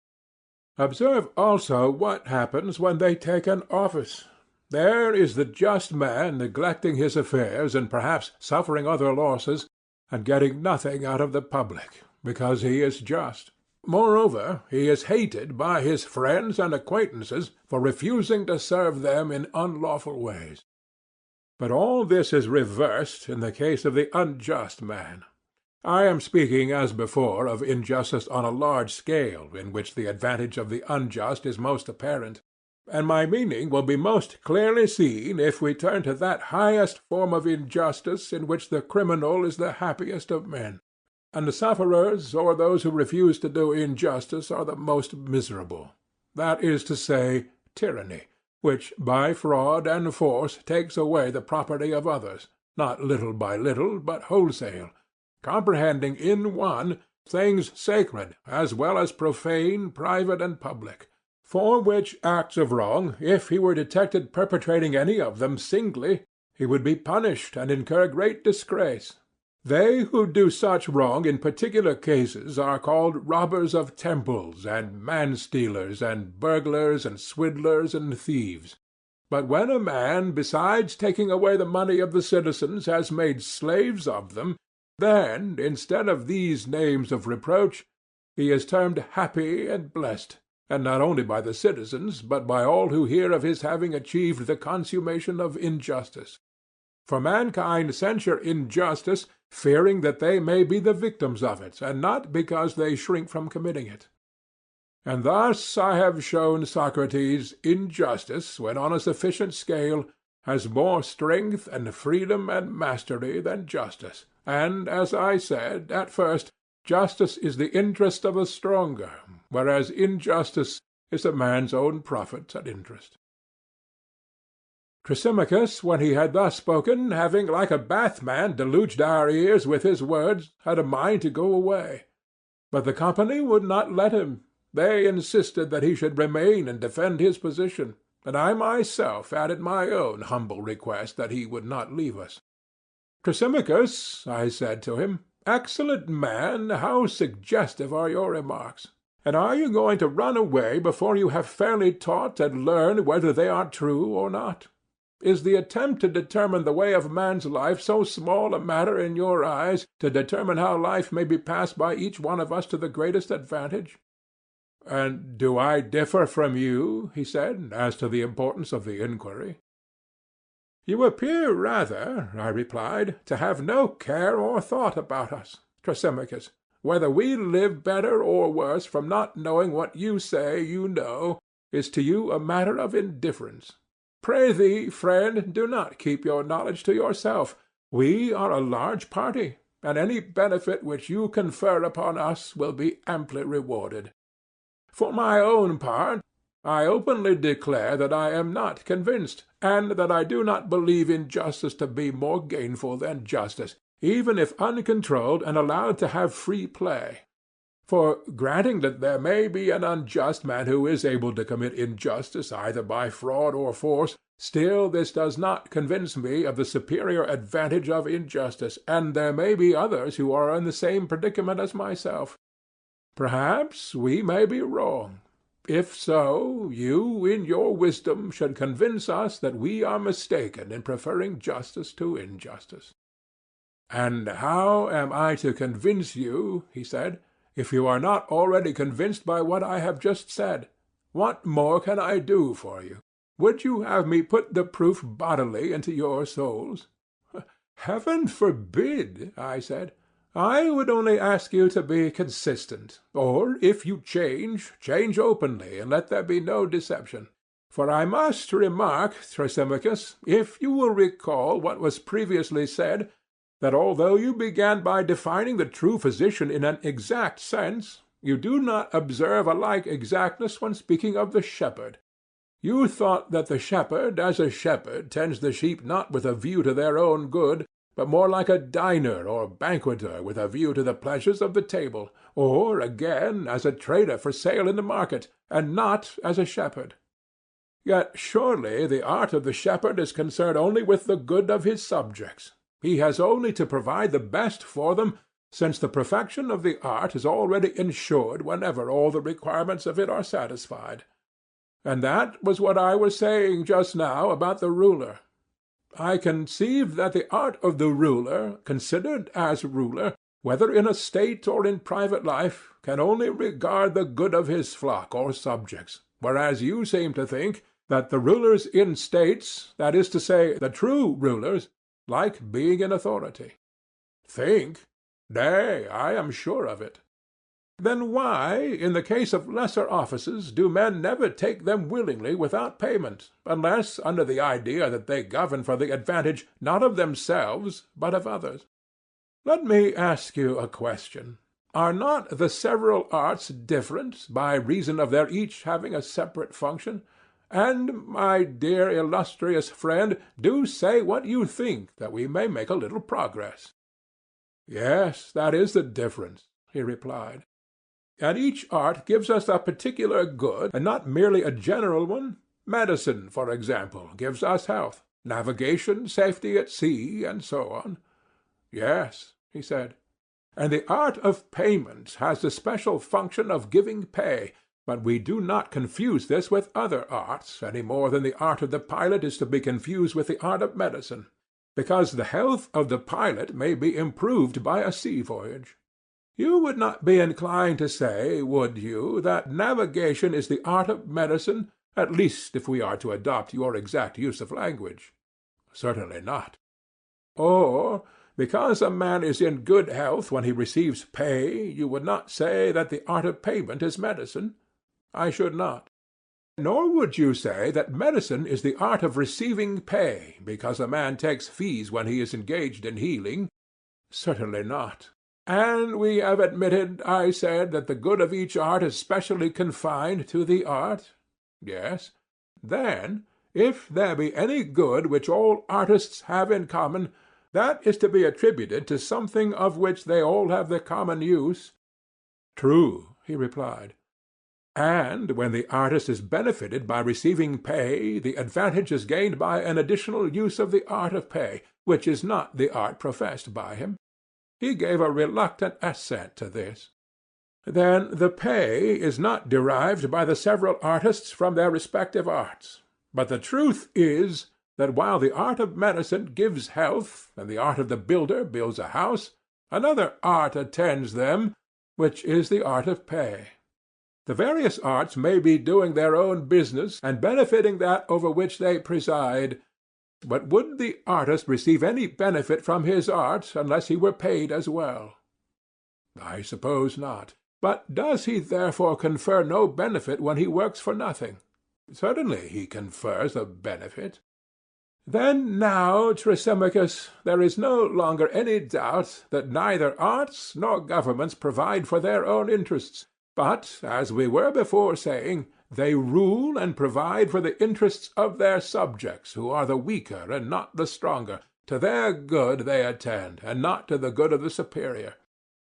Observe also what happens when they take an office. There is the just man neglecting his affairs and perhaps suffering other losses, and getting nothing out of the public, because he is just. Moreover, he is hated by his friends and acquaintances for refusing to serve them in unlawful ways. But all this is reversed in the case of the unjust man. I am speaking, as before, of injustice on a large scale, in which the advantage of the unjust is most apparent. And my meaning will be most clearly seen if we turn to that highest form of injustice in which the criminal is the happiest of men, and the sufferers or those who refuse to do injustice are the most miserable. That is to say, tyranny, which by fraud and force takes away the property of others, not little by little, but wholesale, comprehending in one things sacred as well as profane, private, and public. For which acts of wrong, if he were detected perpetrating any of them singly, he would be punished and incur great disgrace. They who do such wrong in particular cases are called robbers of temples, and man-stealers, and burglars, and swindlers, and thieves. But when a man, besides taking away the money of the citizens, has made slaves of them, then, instead of these names of reproach, he is termed happy and blessed, and not only by the citizens, but by all who hear of his having achieved the consummation of injustice. For mankind censure injustice, fearing that they may be the victims of it, and not because they shrink from committing it. And thus I have shown, Socrates, injustice, when on a sufficient scale, has more strength and freedom and mastery than justice. And, as I said at first, justice is the interest of the stronger, whereas injustice is a man's own profit and interest. Thrasymachus, when he had thus spoken, having like a bathman deluged our ears with his words, had a mind to go away. But the company would not let him. They insisted that he should remain and defend his position, and I myself added my own humble request that he would not leave us. "Thrasymachus," I said to him, "excellent man, how suggestive are your remarks! And are you going to run away before you have fairly taught and learned whether they are true or not? Is the attempt to determine the way of man's life so small a matter in your eyes, to determine how life may be passed by each one of us to the greatest advantage?" "And do I differ from you," he said, "as to the importance of the inquiry?" "You appear rather," I replied, "to have no care or thought about us, Thrasymachus. Whether we live better or worse from not knowing what you say you know is to you a matter of indifference. Pray thee, friend, do not keep your knowledge to yourself. We are a large party, and any benefit which you confer upon us will be amply rewarded. For my own part, I openly declare that I am not convinced, and that I do not believe injustice to be more gainful than justice, even if uncontrolled and allowed to have free play. For granting that there may be an unjust man who is able to commit injustice either by fraud or force, still this does not convince me of the superior advantage of injustice, and there may be others who are in the same predicament as myself. Perhaps we may be wrong. If so, you in your wisdom should convince us that we are mistaken in preferring justice to injustice. And how am I to convince you, he said, if you are not already convinced by what I have just said? What more can I do for you? Would you have me put the proof bodily into your souls? Heaven forbid, I said. I would only ask you to be consistent, or, if you change, change openly, and let there be no deception. For I must remark, Thrasymachus, if you will recall what was previously said, that although you began by defining the true physician in an exact sense, you do not observe a like exactness when speaking of the shepherd. You thought that the shepherd, as a shepherd, tends the sheep not with a view to their own good, but more like a diner or banqueter with a view to the pleasures of the table, or, again, as a trader for sale in the market, and not as a shepherd. Yet surely the art of the shepherd is concerned only with the good of his subjects. He has only to provide the best for them, since the perfection of the art is already ensured whenever all the requirements of it are satisfied. And that was what I was saying just now about the ruler. I conceive that the art of the ruler, considered as ruler, whether in a state or in private life, can only regard the good of his flock or subjects, whereas you seem to think that the rulers in states, that is to say, the true rulers, like being in authority. Think? Nay, I am sure of it. Then why, in the case of lesser offices, do men never take them willingly without payment, unless under the idea that they govern for the advantage not of themselves but of others? Let me ask you a question. Are not the several arts different, by reason of their each having a separate function? And, my dear illustrious friend, do say what you think, that we may make a little progress. Yes, that is the difference, he replied. And each art gives us a particular good, and not merely a general one. Medicine, for example, gives us health, navigation, safety at sea, and so on. Yes, he said. And the art of payment has the special function of giving pay, but we do not confuse this with other arts, any more than the art of the pilot is to be confused with the art of medicine, because the health of the pilot may be improved by a sea voyage. You would not be inclined to say, would you, that navigation is the art of medicine, at least if we are to adopt your exact use of language? Certainly not. Or, because a man is in good health when he receives pay, you would not say that the art of payment is medicine? I should not. Nor would you say that medicine is the art of receiving pay, because a man takes fees when he is engaged in healing? Certainly not. And we have admitted, I said, that the good of each art is specially confined to the art? Yes. Then, if there be any good which all artists have in common, that is to be attributed to something of which they all have the common use. True, he replied. And when the artist is benefited by receiving pay, the advantage is gained by an additional use of the art of pay, which is not the art professed by him. He gave a reluctant assent to this. Then the pay is not derived by the several artists from their respective arts. But the truth is that while the art of medicine gives health, and the art of the builder builds a house, another art attends them, which is the art of pay. The various arts may be doing their own business and benefiting that over which they preside, but would the artist receive any benefit from his art unless he were paid as well? I suppose not. But does he therefore confer no benefit when he works for nothing? Certainly he confers a benefit. Then now, Thrasymachus, there is no longer any doubt that neither arts nor governments provide for their own interests, but, as we were before saying, they rule and provide for the interests of their subjects, who are the weaker and not the stronger. To their good they attend, and not to the good of the superior.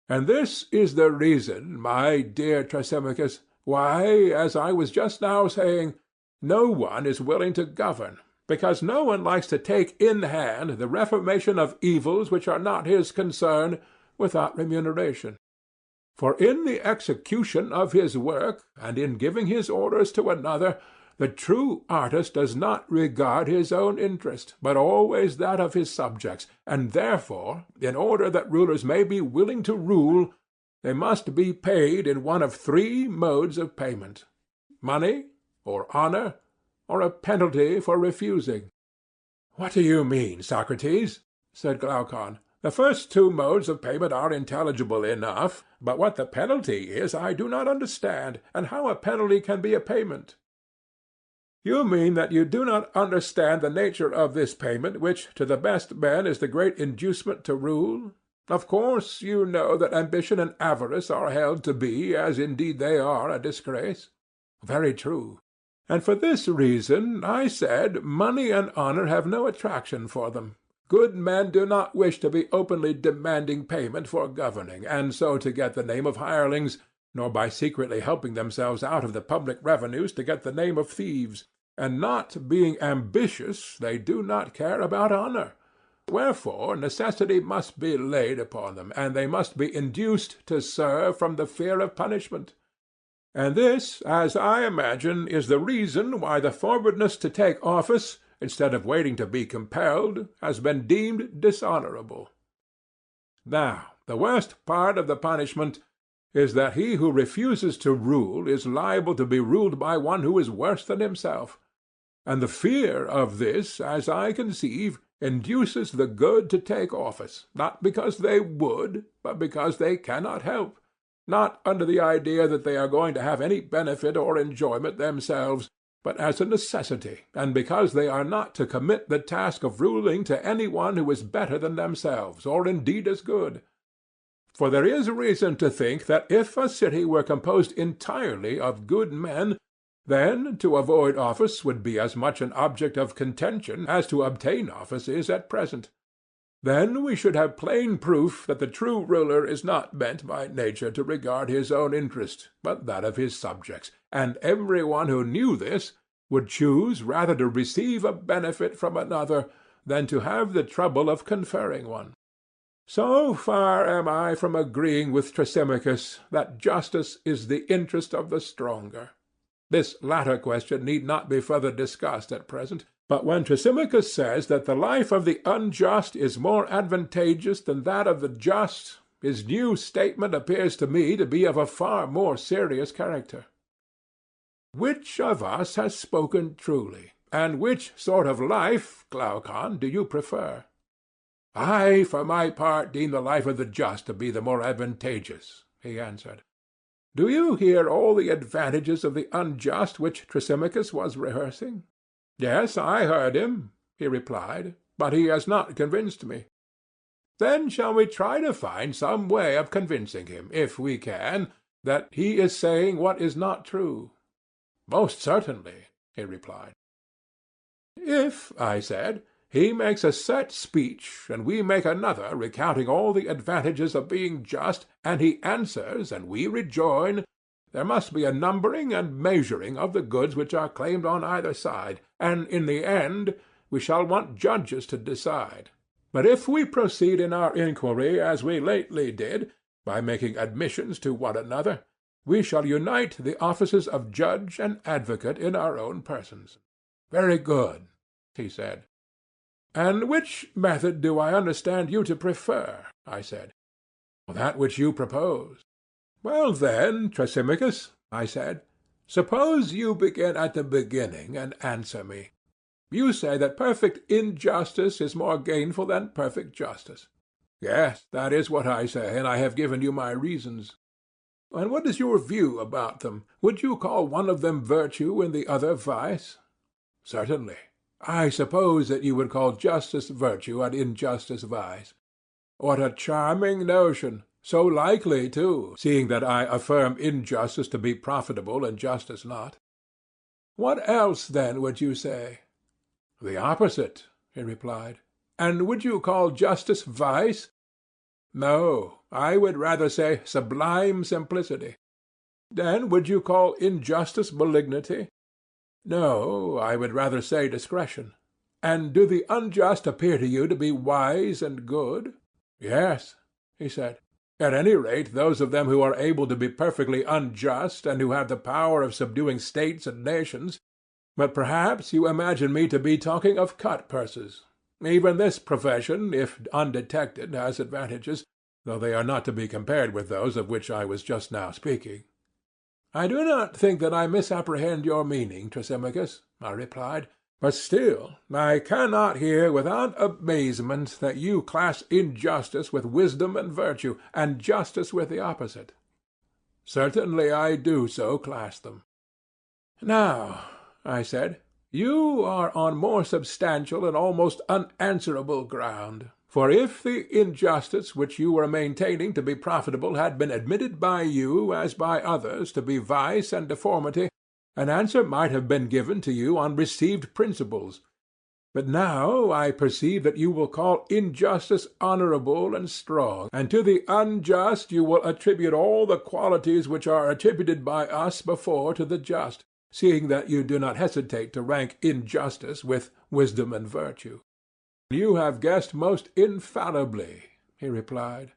And this is the reason, my dear Thrasymachus, why, as I was just now saying, no one is willing to govern, because no one likes to take in hand the reformation of evils which are not his concern, without remuneration. For in the execution of his work, and in giving his orders to another, the true artist does not regard his own interest, but always that of his subjects, and therefore, in order that rulers may be willing to rule, they must be paid in one of three modes of payment: money, or honor, or a penalty for refusing. What do you mean, Socrates? Said Glaucon. The first two modes of payment are intelligible enough, but what the penalty is I do not understand, and how a penalty can be a payment. You mean that you do not understand the nature of this payment, which to the best men is the great inducement to rule? Of course you know that ambition and avarice are held to be, as indeed they are, a disgrace. Very true. And for this reason, I said, money and honor have no attraction for them. Good men do not wish to be openly demanding payment for governing, and so to get the name of hirelings, nor by secretly helping themselves out of the public revenues to get the name of thieves. And not being ambitious, they do not care about honor. Wherefore necessity must be laid upon them, and they must be induced to serve from the fear of punishment. And this, as I imagine, is the reason why the forwardness to take office, instead of waiting to be compelled, has been deemed dishonorable. Now, the worst part of the punishment is that he who refuses to rule is liable to be ruled by one who is worse than himself. And the fear of this, as I conceive, induces the good to take office, not because they would, but because they cannot help, not under the idea that they are going to have any benefit or enjoyment themselves, but as a necessity, and because they are not to commit the task of ruling to any one who is better than themselves, or indeed as good. For there is reason to think that if a city were composed entirely of good men, then to avoid office would be as much an object of contention as to obtain office is at present. Then we should have plain proof that the true ruler is not meant by nature to regard his own interest, but that of his subjects, and every one who knew this would choose rather to receive a benefit from another than to have the trouble of conferring one. So far am I from agreeing with Thrasymachus that justice is the interest of the stronger. This latter question need not be further discussed at present. But when Thrasymachus says that the life of the unjust is more advantageous than that of the just, his new statement appears to me to be of a far more serious character. Which of us has spoken truly, and which sort of life, Glaucon, do you prefer? I, for my part, deem the life of the just to be the more advantageous, he answered. Do you hear all the advantages of the unjust which Thrasymachus was rehearsing? Yes, I heard him, he replied, but he has not convinced me. Then shall we try to find some way of convincing him, if we can, that he is saying what is not true? Most certainly, he replied. If, I said, he makes a set speech, and we make another recounting all the advantages of being just, and he answers, and we rejoin, there must be a numbering and measuring of the goods which are claimed on either side, and in the end we shall want judges to decide. But if we proceed in our inquiry as we lately did, by making admissions to one another, we shall unite the offices of judge and advocate in our own persons. Very good, he said. And which method do I understand you to prefer? I said. That which you propose. Well then, Thrasymachus, I said, suppose you begin at the beginning and answer me. You say that perfect injustice is more gainful than perfect justice. Yes, that is what I say, and I have given you my reasons. And what is your view about them? Would you call one of them virtue and the other vice? Certainly. I suppose that you would call justice virtue and injustice vice. What a charming notion! So likely, too, seeing that I affirm injustice to be profitable and justice not. What else, then, would you say? The opposite, he replied. And would you call justice vice? No, I would rather say sublime simplicity. Then would you call injustice malignity? No, I would rather say discretion. And do the unjust appear to you to be wise and good? Yes, he said. At any rate, those of them who are able to be perfectly unjust, and who have the power of subduing states and nations. But perhaps you imagine me to be talking of cut-purses. Even this profession, if undetected, has advantages, though they are not to be compared with those of which I was just now speaking. I do not think that I misapprehend your meaning, Thrasymachus, I replied, but still I cannot hear without amazement that you class injustice with wisdom and virtue, and justice with the opposite. Certainly I do so class them. Now, I said, you are on more substantial and almost unanswerable ground. For if the injustice which you were maintaining to be profitable had been admitted by you, as by others, to be vice and deformity, an answer might have been given to you on received principles. But now I perceive that you will call injustice honorable and strong, and to the unjust you will attribute all the qualities which are attributed by us before to the just, seeing that you do not hesitate to rank injustice with wisdom and virtue. You have guessed most infallibly, he replied.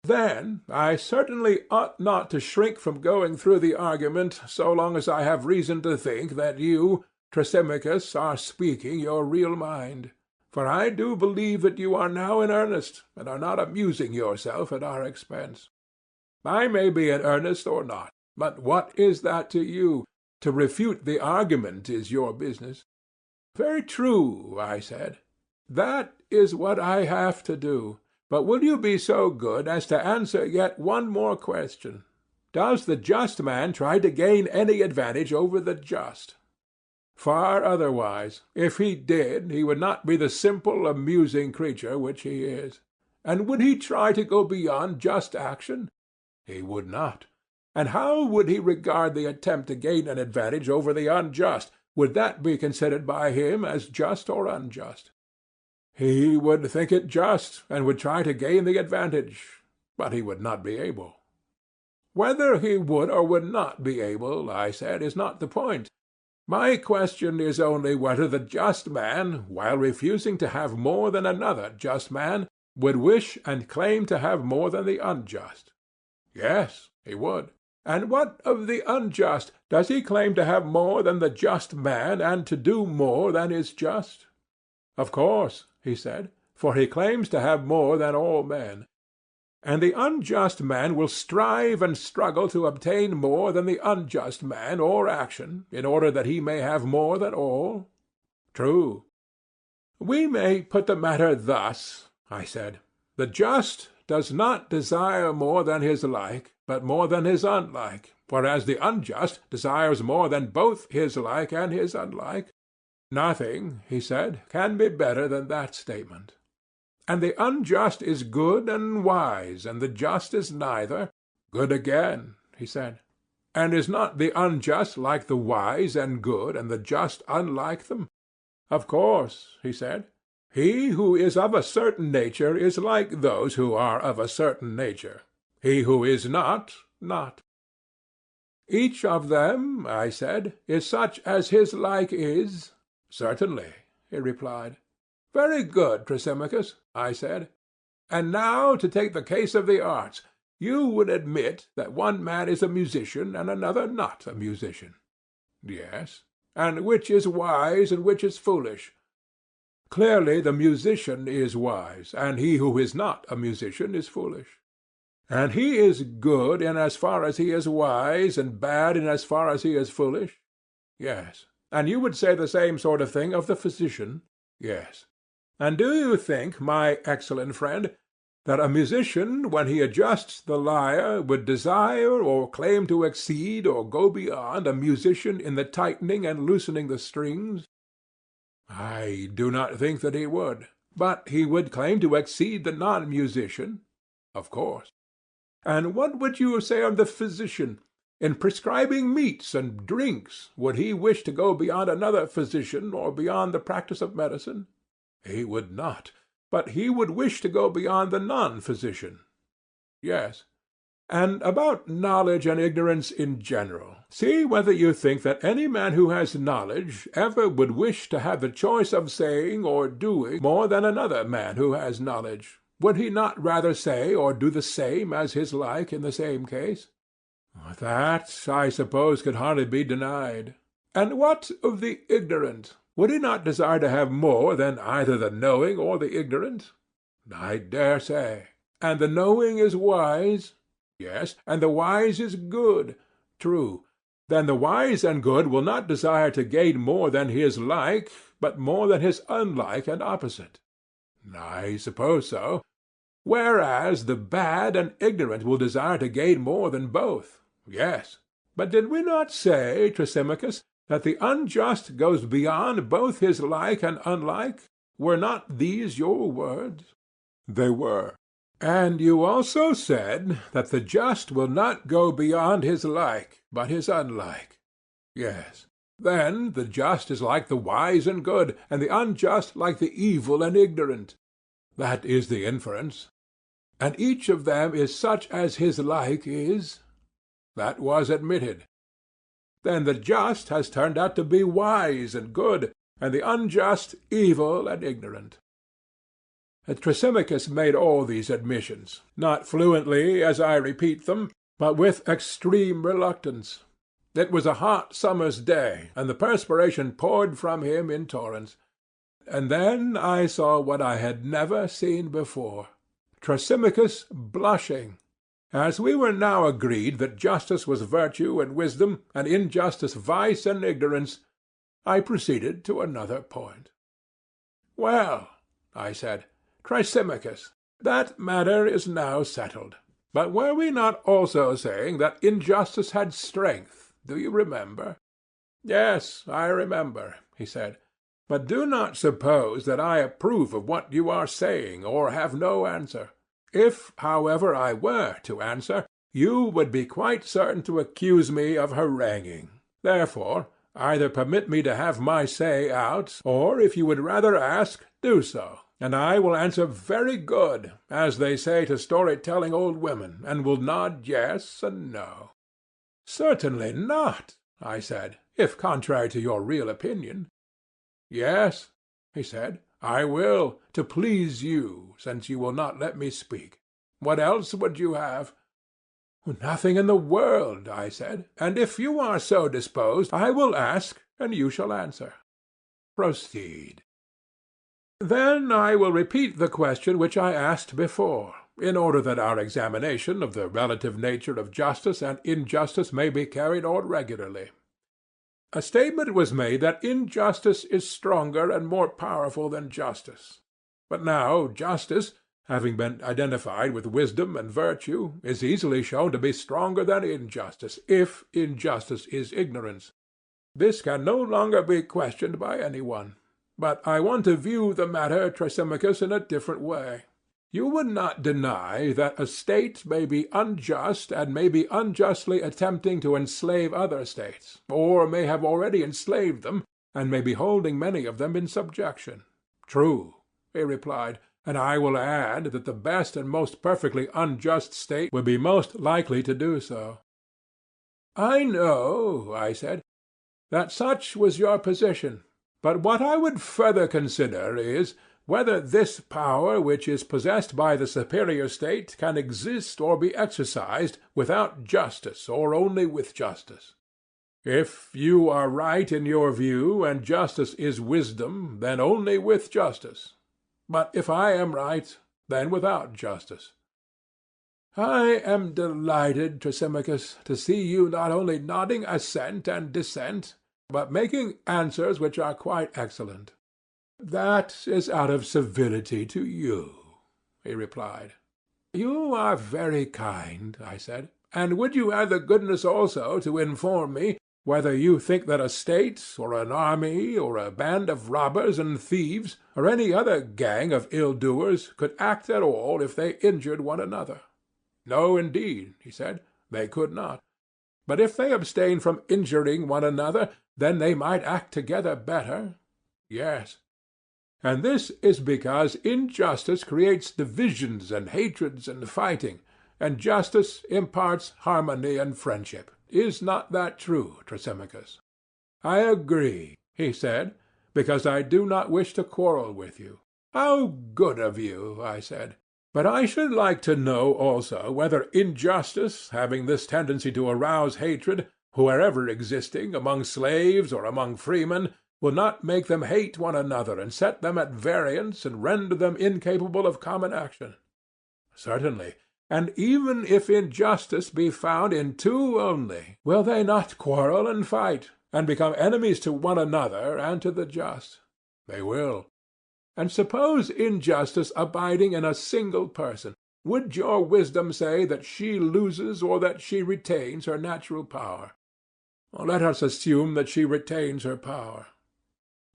Then I certainly ought not to shrink from going through the argument so long as I have reason to think that you, Thrasymachus, are speaking your real mind. For I do believe that you are now in earnest, and are not amusing yourself at our expense. I may be in earnest or not, but what is that to you? To refute the argument is your business. Very true, I said. That is what I have to do. But will you be so good as to answer yet one more question? Does the just man try to gain any advantage over the just? Far otherwise. If he did, he would not be the simple, amusing creature which he is. And would he try to go beyond just action? He would not. And how would he regard the attempt to gain an advantage over the unjust? Would that be considered by him as just or unjust? He would think it just, and would try to gain the advantage, but he would not be able. Whether he would or would not be able, I said, is not the point. My question is only whether the just man, while refusing to have more than another just man, would wish and claim to have more than the unjust. Yes, he would. And what of the unjust? Does he claim to have more than the just man, and to do more than is just? Of course, he said, for he claims to have more than all men. And the unjust man will strive and struggle to obtain more than the unjust man or action, in order that he may have more than all? True. We may put the matter thus, I said. The just does not desire more than his like, but more than his unlike, whereas the unjust desires more than both his like and his unlike. Nothing, he said, can be better than that statement. And the unjust is good and wise, and the just is neither. Good again, he said. And is not the unjust like the wise and good, and the just unlike them? Of course, he said. He who is of a certain nature is like those who are of a certain nature. He who is not, not. Each of them, I said, is such as his like is. Certainly, he replied. Very good, Thrasymachus, I said. And now to take the case of the arts. You would admit that one man is a musician and another not a musician. Yes. And which is wise and which is foolish? Clearly the musician is wise, and he who is not a musician is foolish. And he is good in as far as he is wise, and bad in as far as he is foolish? Yes. And you would say the same sort of thing of the physician? Yes. And do you think, my excellent friend, that a musician, when he adjusts the lyre, would desire or claim to exceed or go beyond a musician in the tightening and loosening the strings? I do not think that he would. But he would claim to exceed the non-musician? Of course. And what would you say of the physician? In prescribing meats and drinks, would he wish to go beyond another physician or beyond the practice of medicine? He would not, but he would wish to go beyond the non-physician. Yes. And about knowledge and ignorance in general, see whether you think that any man who has knowledge ever would wish to have the choice of saying or doing more than another man who has knowledge. Would he not rather say or do the same as his like in the same case? That, I suppose, could hardly be denied. And what of the ignorant? Would he not desire to have more than either the knowing or the ignorant? I dare say. And the knowing is wise? Yes, and the wise is good. True. Then the wise and good will not desire to gain more than his like, but more than his unlike and opposite. I suppose so. Whereas the bad and ignorant will desire to gain more than both. Yes. But did we not say, Thrasymachus, that the unjust goes beyond both his like and unlike? Were not these your words? They were. And you also said that the just will not go beyond his like, but his unlike. Yes. Then the just is like the wise and good, and the unjust like the evil and ignorant. That is the inference. And each of them is such as his like is? That was admitted. Then the just has turned out to be wise and good, and the unjust evil and ignorant. Thrasymachus made all these admissions, not fluently as I repeat them, but with extreme reluctance. It was a hot summer's day, and the perspiration poured from him in torrents. And then I saw what I had never seen before, Thrasymachus blushing. As we were now agreed that justice was virtue and wisdom, and injustice vice and ignorance, I proceeded to another point. Well, I said, Thrasymachus, that matter is now settled. But were we not also saying that injustice had strength? Do you remember? Yes, I remember, he said. But do not suppose that I approve of what you are saying, or have no answer. If, however, I were to answer, you would be quite certain to accuse me of haranguing. Therefore, either permit me to have my say out, or if you would rather ask, do so, and I will answer very good, as they say to story-telling old women, and will nod yes and no. Certainly not, I said, if contrary to your real opinion. Yes, he said, I will, to please you, since you will not let me speak. What else would you have? Nothing in the world, I said, and if you are so disposed, I will ask, and you shall answer. Proceed. Then I will repeat the question which I asked before, in order that our examination of the relative nature of justice and injustice may be carried on regularly. A statement was made that injustice is stronger and more powerful than justice. But now justice, having been identified with wisdom and virtue, is easily shown to be stronger than injustice, if injustice is ignorance. This can no longer be questioned by any one. But I want to view the matter, Thrasymachus, in a different way. You would not deny that a state may be unjust and may be unjustly attempting to enslave other states, or may have already enslaved them, and may be holding many of them in subjection. True, he replied, and I will add that the best and most perfectly unjust state would be most likely to do so. I know, I said, that such was your position, but what I would further consider is, whether this power which is possessed by the superior state can exist or be exercised without justice or only with justice. If you are right in your view, and justice is wisdom, then only with justice. But if I am right, then without justice. I am delighted, Thrasymachus, to see you not only nodding assent and dissent, but making answers which are quite excellent. That is out of civility to you, he replied. You are very kind, I said, and would you have the goodness also to inform me whether you think that a state, or an army, or a band of robbers and thieves, or any other gang of ill-doers could act at all if they injured one another? No, indeed, he said, they could not. But if they abstain from injuring one another, then they might act together better. Yes. And this is because injustice creates divisions and hatreds and fighting, and justice imparts harmony and friendship. Is not that true, Thrasymachus? I agree, he said, because I do not wish to quarrel with you. How good of you, I said. But I should like to know also whether injustice, having this tendency to arouse hatred, wherever existing, among slaves or among freemen, will not make them hate one another and set them at variance and render them incapable of common action. Certainly. And even if injustice be found in two only, will they not quarrel and fight, and become enemies to one another and to the just? They will. And suppose injustice abiding in a single person, would your wisdom say that she loses or that she retains her natural power? Let us assume that she retains her power.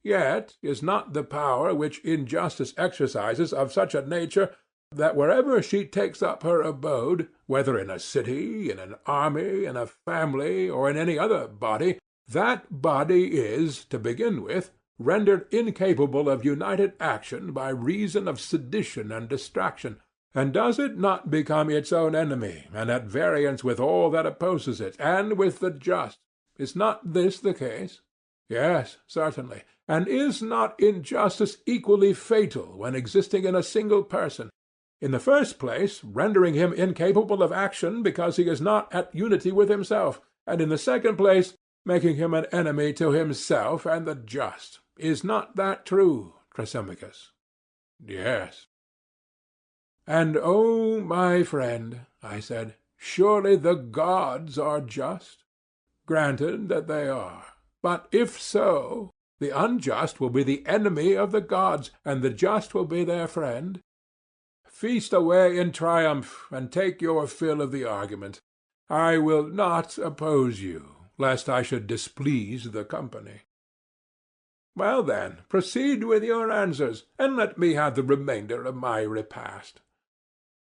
Yet is not the power which injustice exercises of such a nature that wherever she takes up her abode, whether in a city, in an army, in a family, or in any other body, that body is, to begin with, rendered incapable of united action by reason of sedition and distraction, and does it not become its own enemy, and at variance with all that opposes it, and with the just? Is not this the case? Yes, certainly. And is not injustice equally fatal when existing in a single person? In the first place, rendering him incapable of action because he is not at unity with himself, and in the second place, making him an enemy to himself and the just. Is not that true, Thrasymachus? Yes. And, oh, my friend, I said, surely the gods are just? Granted that they are. But if so, the unjust will be the enemy of the gods, and the just will be their friend. Feast away in triumph, and take your fill of the argument. I will not oppose you, lest I should displease the company. Well, then, proceed with your answers, and let me have the remainder of my repast.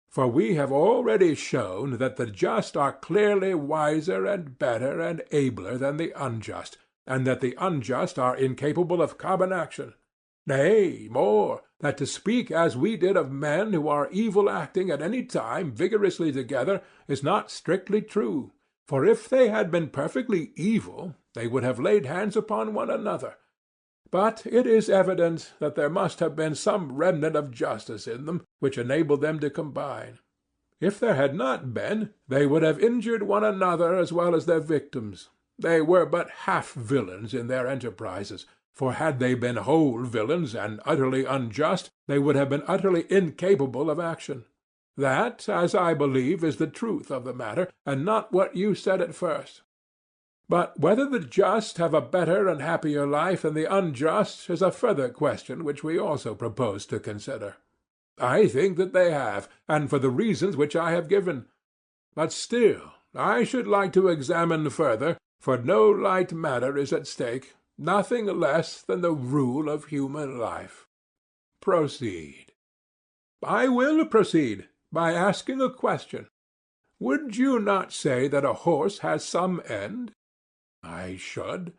For we have already shown that the just are clearly wiser and better and abler than the unjust, and that the unjust are incapable of common action. Nay, more, that to speak as we did of men who are evil acting at any time vigorously together is not strictly true, for if they had been perfectly evil, they would have laid hands upon one another. But it is evident that there must have been some remnant of justice in them, which enabled them to combine. If there had not been, they would have injured one another as well as their victims. They were but half villains in their enterprises, for had they been whole villains and utterly unjust, they would have been utterly incapable of action. That, as I believe, is the truth of the matter, and not what you said at first. But whether the just have a better and happier life than the unjust is a further question which we also propose to consider. I think that they have, and for the reasons which I have given. But still, I should like to examine further, for no light matter is at stake, nothing less than the rule of human life. Proceed. I will proceed by asking a question. Would you not say that a horse has some end? I should.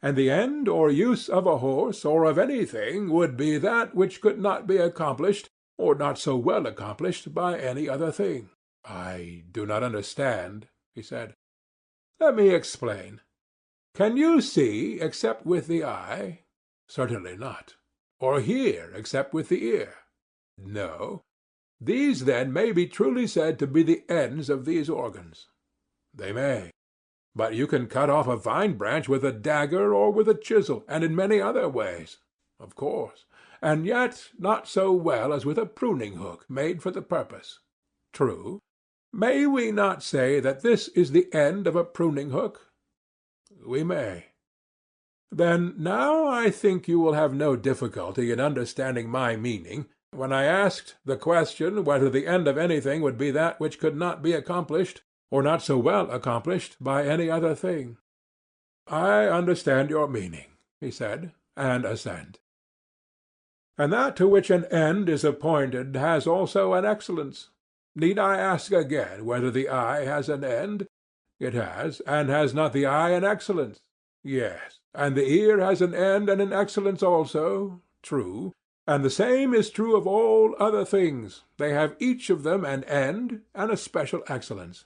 And the end or use of a horse or of anything would be that which could not be accomplished, or not so well accomplished, by any other thing. I do not understand, he said. Let me explain. Can you see except with the eye? Certainly not. Or hear except with the ear? No. These, then, may be truly said to be the ends of these organs. They may. But you can cut off a vine branch with a dagger or with a chisel, and in many other ways. Of course. And yet not so well as with a pruning hook made for the purpose. True. May we not say that this is the end of a pruning hook? We may. Then now I think you will have no difficulty in understanding my meaning, when I asked the question whether the end of anything would be that which could not be accomplished, or not so well accomplished, by any other thing. I understand your meaning, he said, and assent. And that to which an end is appointed has also an excellence. Need I ask again whether the eye has an end? It has, and has not the eye an excellence? Yes. And the ear has an end and an excellence also? True. And the same is true of all other things. They have each of them an end and a special excellence.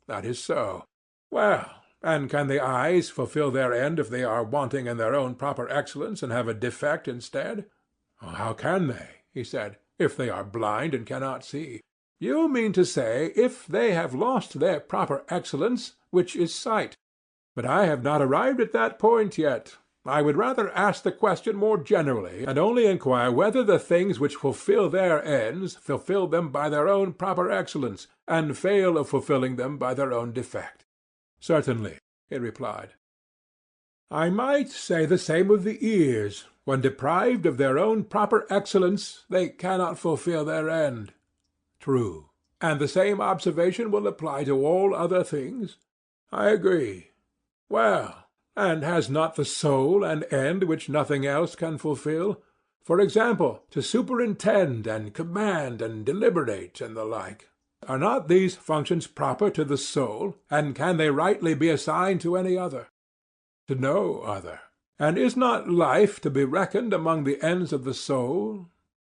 That is so. Well, and can the eyes fulfill their end if they are wanting in their own proper excellence and have a defect instead? How can they, he said, if they are blind and cannot see? You mean to say, if they have lost their proper excellence, which is sight. But I have not arrived at that point yet. I would rather ask the question more generally, and only inquire whether the things which fulfill their ends fulfill them by their own proper excellence, and fail of fulfilling them by their own defect. Certainly, he replied. I might say the same of the ears. When deprived of their own proper excellence, they cannot fulfill their end. True. And the same observation will apply to all other things? I agree. Well, and has not the soul an end which nothing else can fulfill? For example, to superintend and command and deliberate and the like. Are not these functions proper to the soul, and can they rightly be assigned to any other? To no other. And is not life to be reckoned among the ends of the soul?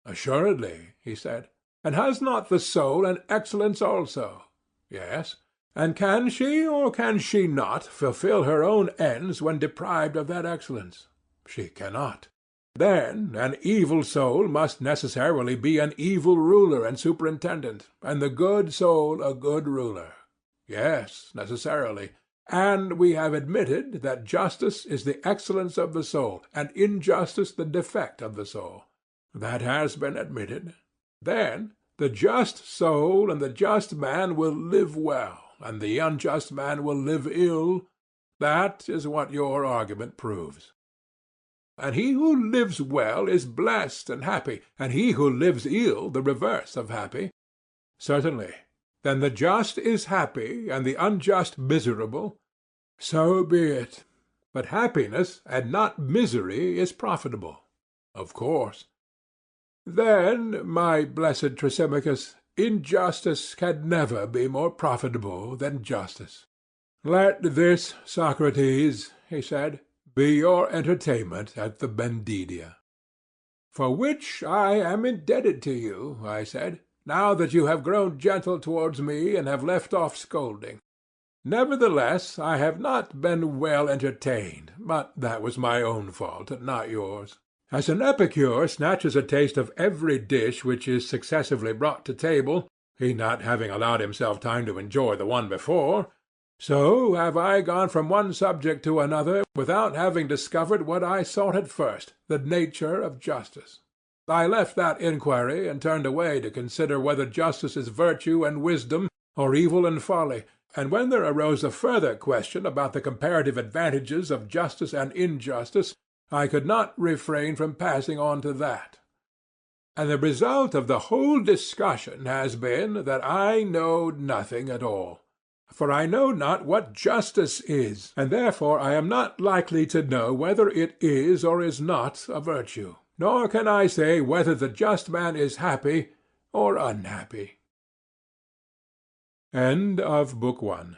Assuredly, he said. And has not the soul an excellence also? Yes. And can she or can she not fulfill her own ends when deprived of that excellence? She cannot. Then an evil soul must necessarily be an evil ruler and superintendent, and the good soul a good ruler. Yes, necessarily. And we have admitted that justice is the excellence of the soul, and injustice the defect of the soul. That has been admitted. Then the just soul and the just man will live well, and the unjust man will live ill. That is what your argument proves. And he who lives well is blessed and happy, and he who lives ill the reverse of happy. Certainly. Then the just is happy, and the unjust miserable? So be it. But happiness and not misery is profitable. Of course. Then, my blessed Thrasymachus, injustice can never be more profitable than justice. Let this, Socrates, he said, be your entertainment at the Bendidia. For which I am indebted to you, I said, now that you have grown gentle towards me and have left off scolding. Nevertheless, I have not been well entertained, but that was my own fault, not yours. As an epicure snatches a taste of every dish which is successively brought to table, he not having allowed himself time to enjoy the one before, so have I gone from one subject to another without having discovered what I sought at first, the nature of justice. I left that inquiry and turned away to consider whether justice is virtue and wisdom, or evil and folly, and when there arose a further question about the comparative advantages of justice and injustice, I could not refrain from passing on to that. And the result of the whole discussion has been that I know nothing at all. For I know not what justice is, and therefore I am not likely to know whether it is or is not a virtue, nor can I say whether the just man is happy or unhappy. End of Book 1.